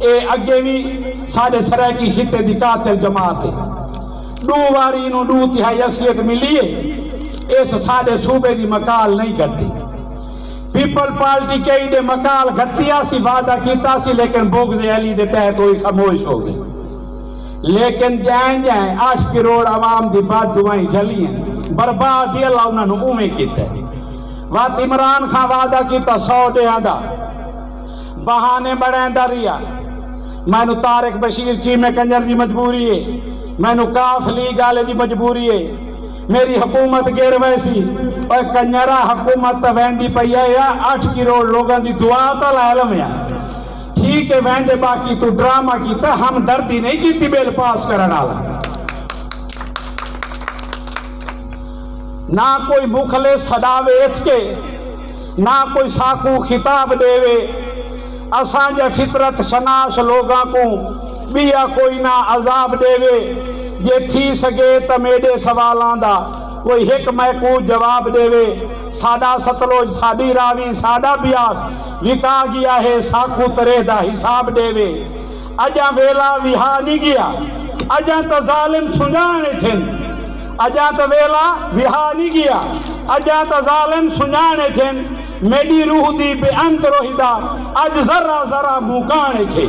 Speaker 5: اے اگے بھی ساڑھے سرائکی خطے دی قاتل جماعت ہے، 2 واری انہوں 2 تہائی اکثریت ملی ہے، اس ساڑھے صوبے دی مکال نہیں کرتی۔ پیپل پارٹی کئی دے مکال گھتیا سی، وعدہ کیتا سی، لیکن بغض علی دے تحت ہوئی خاموش ہو گئی۔ لیکن جائیں 8 کروڑ عوام دی بات دعائیں جلی ہیں، بربادی اللہ انہوں نے اومیں کیتا ہے۔ وقت عمران خان وعدہ کیتا 100 دے آدھا، بہانے بڑھیں دا ریا، میں نو طارق بشیر کی میں کنجر دی مجبوری ہے، میں نو کاف لیگ آلے دی مجبوری ہے، میری حکومت گیر ویسی، اور کنجرہ حکومت ویندی پئی ہے یا 8 کروڑ لوگاں دی دعا تا علم ہے، ٹھیک ہے ویندے باقی تو ڈرامہ کیتا، ہم دردی نہیں کیتی بیل پاس کرنا آلا۔ نہ کوئی مخلص صداوے اتکے، نہ کوئی ساکو خطاب دیوے، اسان جا فطرت شناس لوگاں کو بیا کوئی نہ عذاب دیوے، جے تھی سگے تا میڈے سوالان دا کوئی ایک محکوم جواب دیوے، ساڈا ستلوج ساڈی راوی ساڈا بیاس وکا گیا ہے، ساکو ترے دا حساب دیوے، اجاں ویلا وہا نہیں گیا، اجاں تا ظالم سنجانے تھن، اجاں تا ویلا وہا نہیں گیا، اجاں تا ظالم سنجانے تھن، میڈی روح دی بے انت روحیدہ اج ذرہ ذرہ موکانے تھے۔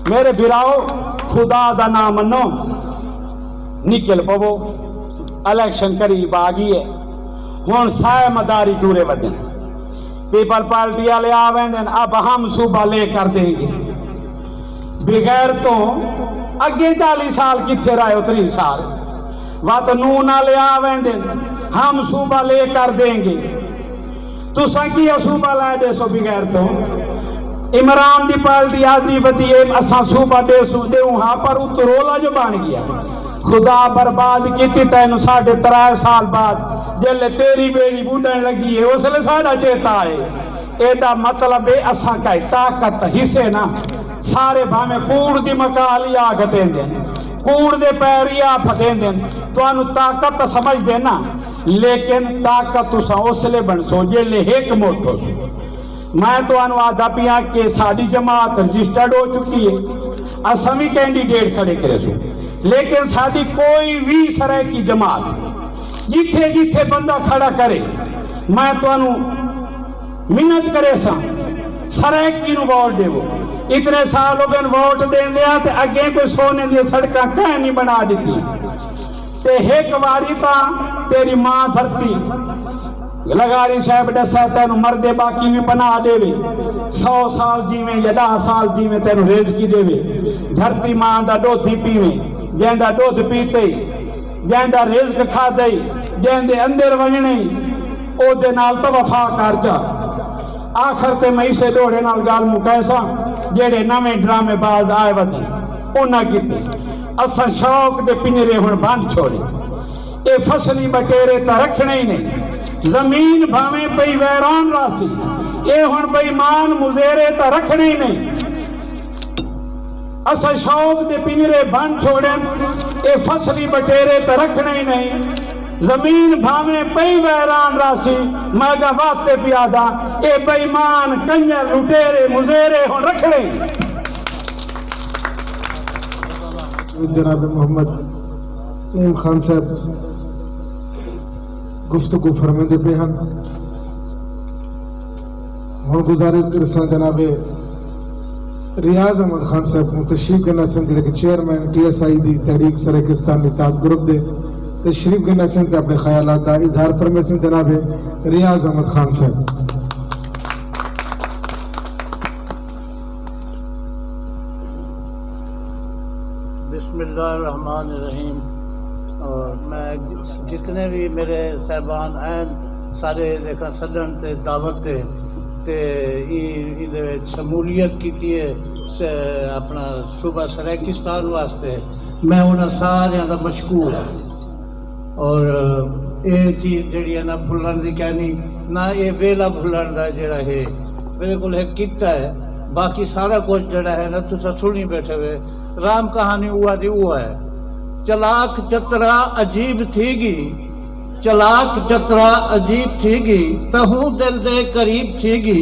Speaker 5: میرے بھراؤ خدا دا نام منو، نکل پو الیکشن قریب آگئی ہے، ہون سائے مداری ٹورے ودن، پیپل پارٹی والے آویں دن، اب ہم صوبہ لے کر دیں گے، بغیر تو اگے 40 سال کتھے رہے ہو 30 سال، وات نون والے آویں دن، ہم صوبہ لے کر دیں گے، تو سنگی صوبہ لائے دے سو بغیر تو عمران دی پارٹی آدھی بدی اساں صوبہ دے سو دے ہاں پر اترولا جو بان گیا، خدا برباد کیتی تینو 3.5 سال بعد جلے تیری بیری بوڈھیں لگی ہے اس لئے ساڑا چیتا ہے، ایڈا مطلب ہے اساں کا طاقت حصے نا سارے بھامے کوڑ دی مکالی آگتیں دیں، کوڑ دے پیری آپتیں دیں، تو انو طاقت سمجھ دینا، لیکن طاقت اسا اس لئے بن سو جلے ایک موٹو سو۔ میں تو انو آدھا پیا کہ ساڑی جماعت رجسٹرڈ ہو چکی ہے، اسامی کینڈیڈیٹ کھڑے کرے سو، لیکن ساڑی کوئی بھی سرائے کی جماعت جتھے جتھے بندہ کھڑا کرے، میں تو انو منت کرے سا سرائے کی نو ووٹ دے وہ، اتنے سالوں گن ووٹ دیں دیا تے اگیں کوئی سونے دیا سڑکاں کہیں نہیں بنا دیتی، تے ایک واری تا تیری ماں دھرتی لگاری صاحب ڈسا تینو مردے باقی بھی بنا دے وے، 100 سال جیویں یا 10 سال جیویں تینو رزقی دے وے، دھرتی ماں دا دودھ پیویں، جیندہ دودھ پیتے، جیندہ رزق کھا دے، جیندے اندر ونجنے، او دے نال تو وفا کر جا۔ آخر تے میں اسے دوڑے نال گال مکیسا جیڑے نویں ڈرامے باز آئے ودن اونا کیتے اساں شوق دے پنجرے ہن بند چھوڑے، اے فصلی بٹیرے تا رکھنے ہی نہیں، زمین بھامیں پئی ویران راسی، اے ہن بئی مان مزیرے تا رکھنے ہی نہیں، اسا شوق دے پنجرے بند چھوڑیں، اے فصلی بٹیرے تا رکھنے ہی نہیں، زمین بھامیں پئی ویران راسی، میں گا واتے پیادا، اے بئی مان کنجر لٹیرے مزیرے ہن رکھنے ہی نہیں۔
Speaker 1: جناب محمد نعیم خان صاحب گفتگو فرمیندے پہ ہم گزارش کرساں جناب ریاض احمد خان صاحب تشریف کرنا سن جڑے کہ چیئرمین ٹی ایس آئی دی تحریک سرائیکستان اتحاد گروپ دے تشریف کرنا سن تے اپنے خیالات دا اظہار فرمے سن جناب ریاض احمد خان صاحب۔
Speaker 6: بسم اللہ الرحمن الرحیم، اور میں جتنے بھی میرے صاحبان ہیں سارے دیکھا سدن تے دعوت تے شمولیت کی اپنا صوبہ سرائیکستان واسطے، میں انہاں سارے دا مشکور ہوں، اور یہ چیز جڑی ہے نا بھولن دی کہنی نہ یہ ویلا بھولن دا جڑا ہے میرے کو کیتا ہے، باقی سارا کچھ جڑا ہے نا تسا سنی بیٹھے ہوئے، رام کہانی ہوا دی ہوا ہے، چلاک چترا عجیب تھی گی، چلاک چترا عجیب تھی گی، تہوں دل دے قریب تھی گی،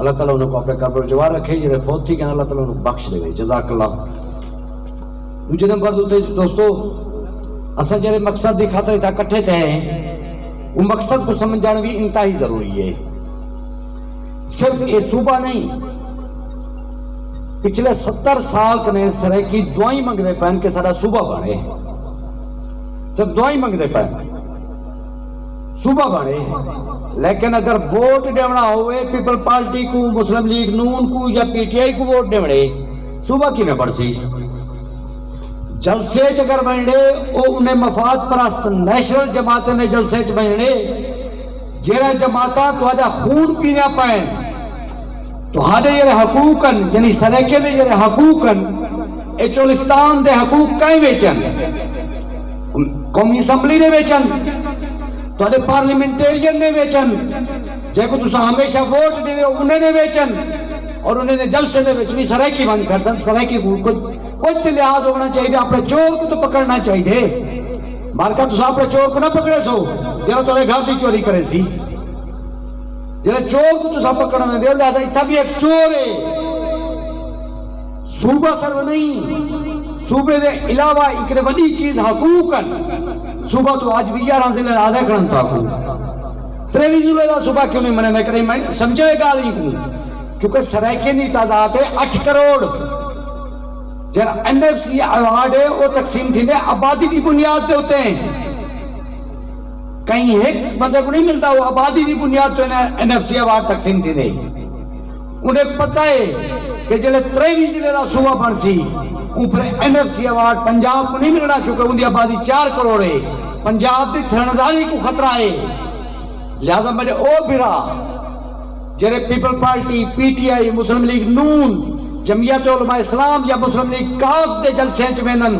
Speaker 7: اللہ تعالیٰ انہوں کو اپنے قبر جوار رکھے، جنہیں فوت تھی کہنا اللہ تعالیٰ انہوں کو بخش دے، جزاک اللہ۔ دوجہ نمبر دوستو اساں جڑے مقصد دی خاطر اتنا کٹھے تھے وہ مقصد کو سمجھنا بھی انتہائی ضروری ہے۔ صرف یہ صوبہ نہیں، پچھلے 70 سال کنے سرائیکی دعائیں منگ دے پہن کہ سارا صوبہ بڑھے، صرف دعائیں منگ دے پہن صوبہ بڑھے، لیکن اگر ووٹ دیونا ہوئے پیپل پارٹی کو، مسلم لیگ نون کو یا پی ٹی آئی کو ووٹ دیونے، صوبہ کی میں بڑھ سی جلسے اگر بننے وہ انہیں مفاد پرست نیشنل جماعتیں نے جلسے بننے جیرا جماعتاں تو آدھا خون پینا پائیں تو آدھے یہ حقوقاً یعنی سریکے دے یہ حقوقاً چولستان دے حقوق کائیں بیچن، قومی اسمبلی نے بیچن تو آدھے پارلیمنٹیرین نے بیچن، جے کو تسا ہمیشہ ووٹ دے انہیں نے بیچن اور انہیں نے جلسے دے بیچنی سریکی بند کر دن۔ سریکی کو کچھ لحاظ ہونا چاہیے، اپنے چور کو تو پکڑنا چاہیے، بارکہ تو اپنے چور کو نہ پکڑے سو جنہوں تو گھر دی چوری کرے سی، جنہیں چور کو تو پکڑنا میں دے لہذا اتھا بھی ایک چور ہے۔ صوبہ سر نہیں، صوبے دے علاوہ ایک نے بڑی چیز حقوقاً صوبہ تو آج بھی 11 ضلع آدھے کرن تھا کو 23 ضلع دا صوبہ کیوں نہیں منع کرے، میں سمجھے گا نہیں کو کیونکہ سرائیکیں دی تعداد ہے 8 کروڑ، جہاں این ایف سی ایوارڈ ہے وہ تقسیم تھی دے آبادی دی بنیاد پہ ہوتے ہیں، کہیں ایک بندے کو نہیں ملتا، وہ آبادی دی بنیاد پہ این ایف سی ایوارڈ تقسیم تھی دے۔ انہیں پتہ ہے کہ جلے 23 ضلع دا صوبہ بن سی اوپر N F C award Punjab کو نہیں ملنا کیونکہ ان دی آبادی 4 کروڑ ہے، پنجاب دی تھرنداری کو خطرہ ہے، لہذا میرے او برا جرے people party, P T I, Muslim League Noon, Jamiat Ulema Islam یا مسلم لیگ کاف دے جلسے چمینن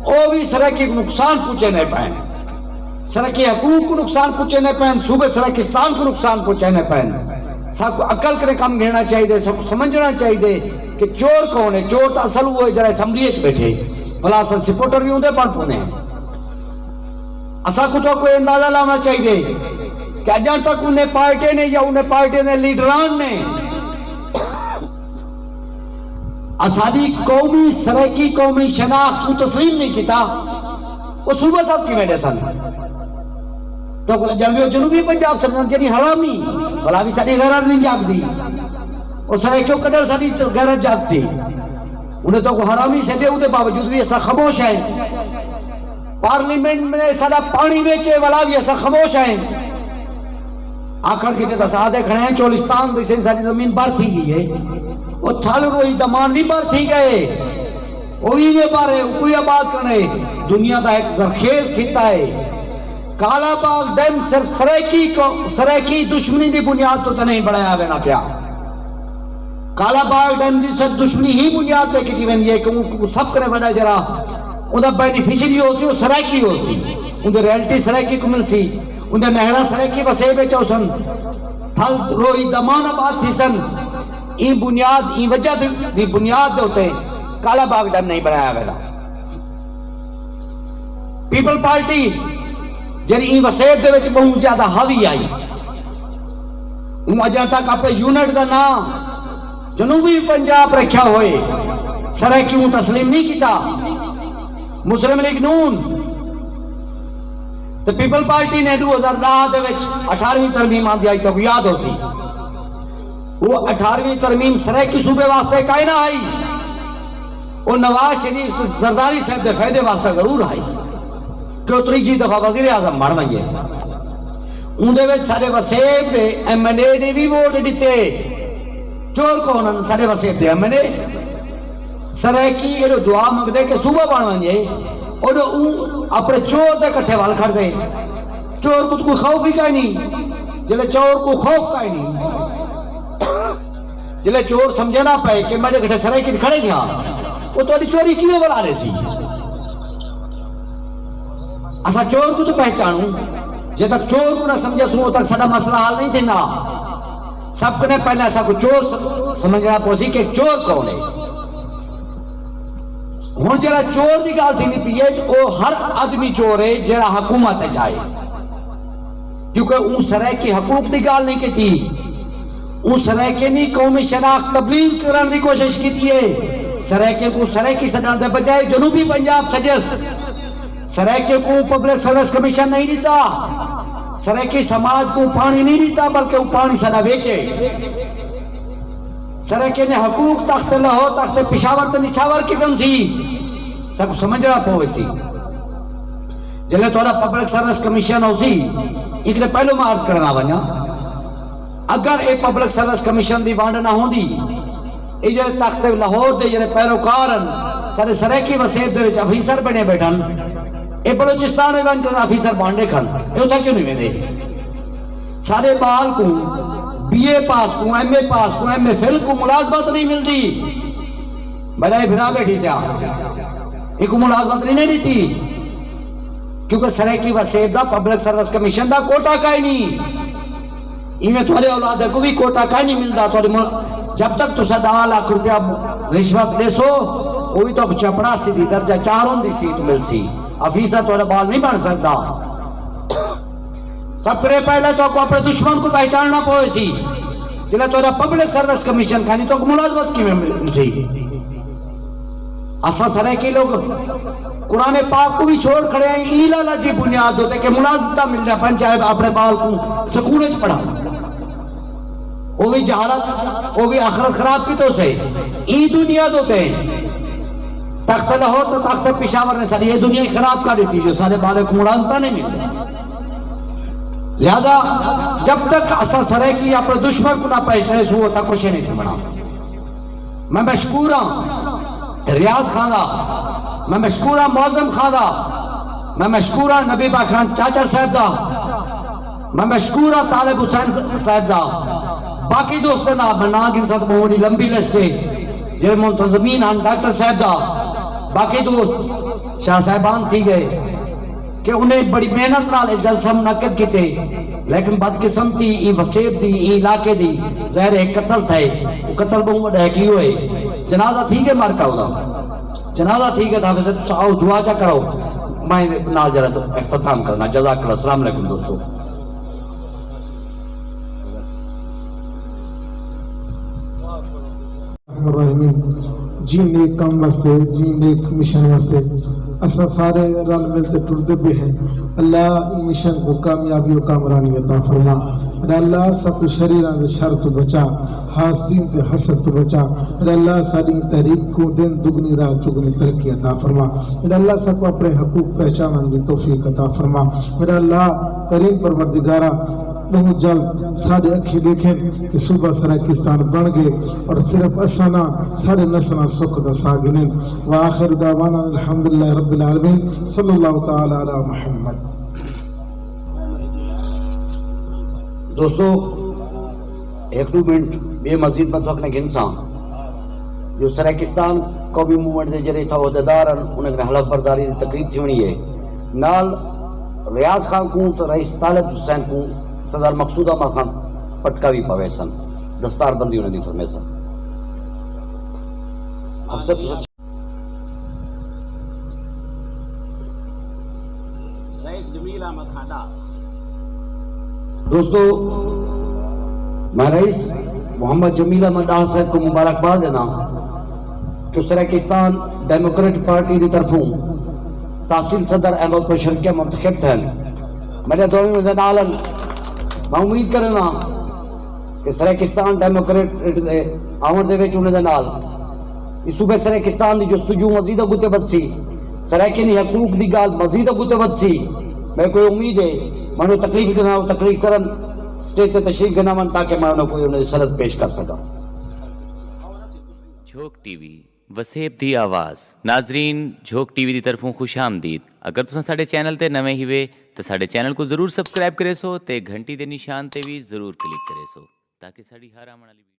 Speaker 7: او بھی سرکی کو نقصان پوچھے نہیں پائیں، سرکی حقوق کو نقصان پوچھے نہیں پائیں، صوبے سرکستان کو نقصان پوچھے نہیں پائیں۔ سب کو عقل کرے کام گھیرنا چاہیے، سب کو سمجھنا چاہیے کہ چور کون ہے۔ چور تو اصل ہوئے جرہ اسمبلی اچ بیٹھے بھلا اصل سپورٹر بھی ہوندے پڑھ پونے اسا کو تو کوئی اندازہ لانا چاہیے کہ اجان تک انہیں پارٹی نے یا انہیں پارٹی نے لیڈران نے اسادی قومی سرکی قومی شناخت کو تسلیم نہیں کیتا، وہ صوبہ صاحب کی وجہ سن تو جنوبی پنجاب سمجھن یعنی حرامی بھلا بھی ساری غیرت نہیں جاگ دی، اور سرکیوں قدر ساری غیرت جاگ سی، انہیں تو حرامی سے دے ہوتے باوجود بھی ایسا خاموش ہے، پارلیمنٹ میں سارا پانی بیچے والا بھی ایسا خاموش ہے۔ آخر کی تے سادے کھڑے ہیں چولستان سے ساری زمین بار تھی گئی ہے، وہ تھال روئی دمان بھی بار تھی گئے، وہی بھی بارے کوئی آباد کرنے دنیا دا ایک زرخیز کھتا ہے۔ کالا باغ ڈیم صرف سرائیکی دشمنی دی بنیاد تو نہیں بڑھایا ہوئے نہ پیا، کالا باغ ڈیم دی صرف دشمنی ہی بنیاد تے کی ویندی ہے کہ سب کرے بڑا جرا انہاں بینیفیشری ہو سی وہ سرائیکی ہو سی، انہیں ریلٹی سرائیکی کو مل سی، انہیں نہرہ سرائیکی وسے بیچو سن، تھل روئی دمان آباد تھی سن، این بنیاد این وجہ دی بنیاد دے ہوتے کالا باغ ڈیم نہیں بنایا گیا۔ پیپل پارٹی جن این وسیعت دے وچ بہت زیادہ حاوی آئی، ان اجان تک اپنے یونٹ دا نام جنوبی پنجاب رکھا ہوئے، سرائیکیوں تسلیم نہیں کیتا۔ مسلم لیگ نون تو پیپل پارٹی نے 2010 دے وچ 18ویں ترمیم آن دی آئی تو یاد ہو سی، وہ 18ویں ترمیم سرائیکی صوبے واسطے کائیں نہ آئی، وہ نواز شریف زرداری صاحب دے فائدے واسطے ضرور آئی کہ وہ تریجی دفعہ وزیر اعظم بن گئے، اندے وچ سارے وسیب دے ایم این اے نے بھی ووٹ دیتے، چور کونن سارے وسیب دے ایم این اے سرائیکی یہ دعا منگ دے کہ صوبہ بن گئے اور اپنے چور دے کٹھے وال کھڑ دے، چور کو کوئی خوف ہی کہیں نہیں، جلے چور کو خوف کہیں نہیں، جلے چور سمجھے نہ پائے کہ میرے کٹھے سرائیکی کھڑے تھا وہ تو چوری کیوں بلا رہے سی۔ اسا چور کو تو پہچانوں، جب تک چور کو نہ سمجھے سو تک سارا مسئلہ حال نہیں تھے نا، سب نے پہلے ایسا کو چور سمجھنا پوسی کہ چور کون ہے۔ ہوں جرا چور دی گال تھی نہیں پیے وہ ہر آدمی چور ہے جرا حکومت چاہے، کیونکہ اون سرائیکی حقوق دی گال نہیں کی تھی، اس سرائکے نے قومی شناخت تبلیغ کرنے کی کوشش کی ہے. سرائکے کو سرائکی سجان دے بجائے جنوبی پنجاب سجس. سرائکے کو پبلک سروس کمیشن نہیں دیتا, سرائکی سماج کو پانی نہیں دیتا, بلکہ وہ پانی سنا بیچے. سرائکے نے حقوق تخت لاہور تخت پشاور تے نچھاور کی تنسی سب سمجھ رہا پو اسی جلے توڑا پبلک سروس کمیشن ہو سی ایک نے پہلو میں عرض کرنا بنیا. اگر a public service commission the wand نہ ہوں دی اے جلے تخت لاہور دے جلے پیروکارن سارے سرائکی وسیب دے وچ افیسر بنے بیٹھن, اے بلوچستان میں بن کر افیسر بانڈے کھن اے ہوتا کیوں نہیں میں دے. سارے بال کو بی اے پاس کو ایم اے پاس کو ایم اے فل کو ملازمت نہیں ملتی. بڑا بھرا بیٹھی تھا ایک کو ملازمت نہیں دیتی کیونکہ سرائکی وسیب دا پبلک سروس کمیشن دا کوٹا کائی نہیں. ایمیں تھوڑے اولاد کو بھی کوٹا کائی نہیں ملتا. جب تک تو 10 لاکھ روپیہ رشوت لے سو وہ بھی تو چپڑا سی دی درجہ 4 دی سیٹ مل سی. افیسر تھوڑا بال نہیں بن سکتا. سب سے پہلے تو اپنے دشمن کو پہچاننا پوئے سی جلے تو پبلک سروس کمیشن کھانی تو ملازمت کی مل سی. اسا سرائکی لوگ قرآن پاک کو بھی چھوڑ کھڑے ہیں ایلالہ جی بنیاد ہوتے کہ ملازمتہ مل جائے پنچائے اپنے بال کو سکونت پڑھا. وہ بھی جہالت وہ بھی آخرت خراب کی تو سے ای دنیا ہوتے ہیں. تخت لاہور تو تخت پشاور نے ساری یہ دنیا خراب کر دیتی جو سارے بالے کو ملازمتہ نہیں ملتے. لہذا جب تک اسا سرائکی اپنے دشمن کو نہ پہچنے سو ہوتا کچھ نہیں تھی بنا. میں مشکور ہوں ریاض خاندہ, میں مشکور ہوں معظم خاندہ, میں مشکور ہوں نبی باخان چاچر صاحب دا, میں مشکور ہوں طالب حسین صاحب دا. باقی دوستیں نا میں نام کی ساتھ بہونی لمبی لسٹے جنہیں منتظمین ہیں ڈاکٹر صاحب دا. باقی دوست شاہ صاحبان تھی گئے کہ انہیں بڑی محنت نال جلسہ منعقد کی تھے, لیکن بدقسمتی ای وسیب دی ای علاقے دی ظاہر ایک قتل تھے. وہ قتل بہت ڈھکی ہوئے جنازہ تھی کہ مار کا ہوگا جنازہ تھی کہ حافظ آؤ دعا چا کرو. میں نال جرا تو اختتام کرنا. جزاک اللہ. السلام علیکم دوستو.
Speaker 8: جی نیک کام واسطے جی نیک مشن واسطے اسا سارے رل ملتے ٹرتے بھی ہیں. اللہ مشن کو کامیابی و کامرانی عطا فرما. اللہ سب شریران دے شر تو بچا, حاسدین تے حسد تو بچا. اللہ ساری تحریک کو دن دگنی راہ چگنی ترقی عطا فرما. اللہ سب کو اپنے حقوق پہچانن دی توفیق عطا فرما. اللہ کریم پروردگارہ بہت جلد سارے اکھی دیکھیں کہ صوبہ سرائکستان بن گئے اور صرف اسانا سارے نسنا سکھ دا ساگنین. وآخر دعوانا الحمدللہ رب العالمین صلی اللہ تعالی علی محمد.
Speaker 7: دوستو 1-2 منٹ بے مزید میں تو اپنے گنساں جو سرائکستان قومی مومنٹ دے جرے تھا عہدیدار انہیں حلف برداری دی تقریب تھی ہونی ہے. نال ریاض خان کو تو رئیس طالب حسین کو صدر مقصودہ مخان پٹکا بھی پوے سن. دستار بندی انہیں دی فرمے سن. اب سب
Speaker 9: رئیس جمیل احمد خاندہ.
Speaker 7: دوستو میں رئیس محمد جمیل احمد ڈاہ صاحب کو مبارکباد دینا کہ سرائکستان ڈیموکریٹ پارٹی دی طرفوں تحصیل صدر احمد بشر کے منتخب تھے. میرے دوری میں نالن میں امید کرنا کہ سرائکستان ڈیموکریٹ آمر دے ویچ انہیں دے نال اس صوبے سرائکستان دی جستجو مزید اگوتے بد سی, سرائکینی حقوق دی گال مزید اگوتے بد سی. میں کوئی امید ہے میں انہوں تکلیف کرنا تکلیف کرن سٹیٹ تشریف کرنا من تاکہ میں انہوں کوئی انہیں سرد پیش کر سکا.
Speaker 10: جھوک ٹی وی وسیب دی آواز. ناظرین جھوک ٹی وی دی طرفوں خوش آمدید. اگر تساں ساڈے چینل تے نویں ہی وے تو ساڈے چینل کو ضرور سبسکرائب کرے سو تے گھنٹی دے نشان تے بھی ضرور کلک کرے سو تاکہ ساڈی ہر آمن والی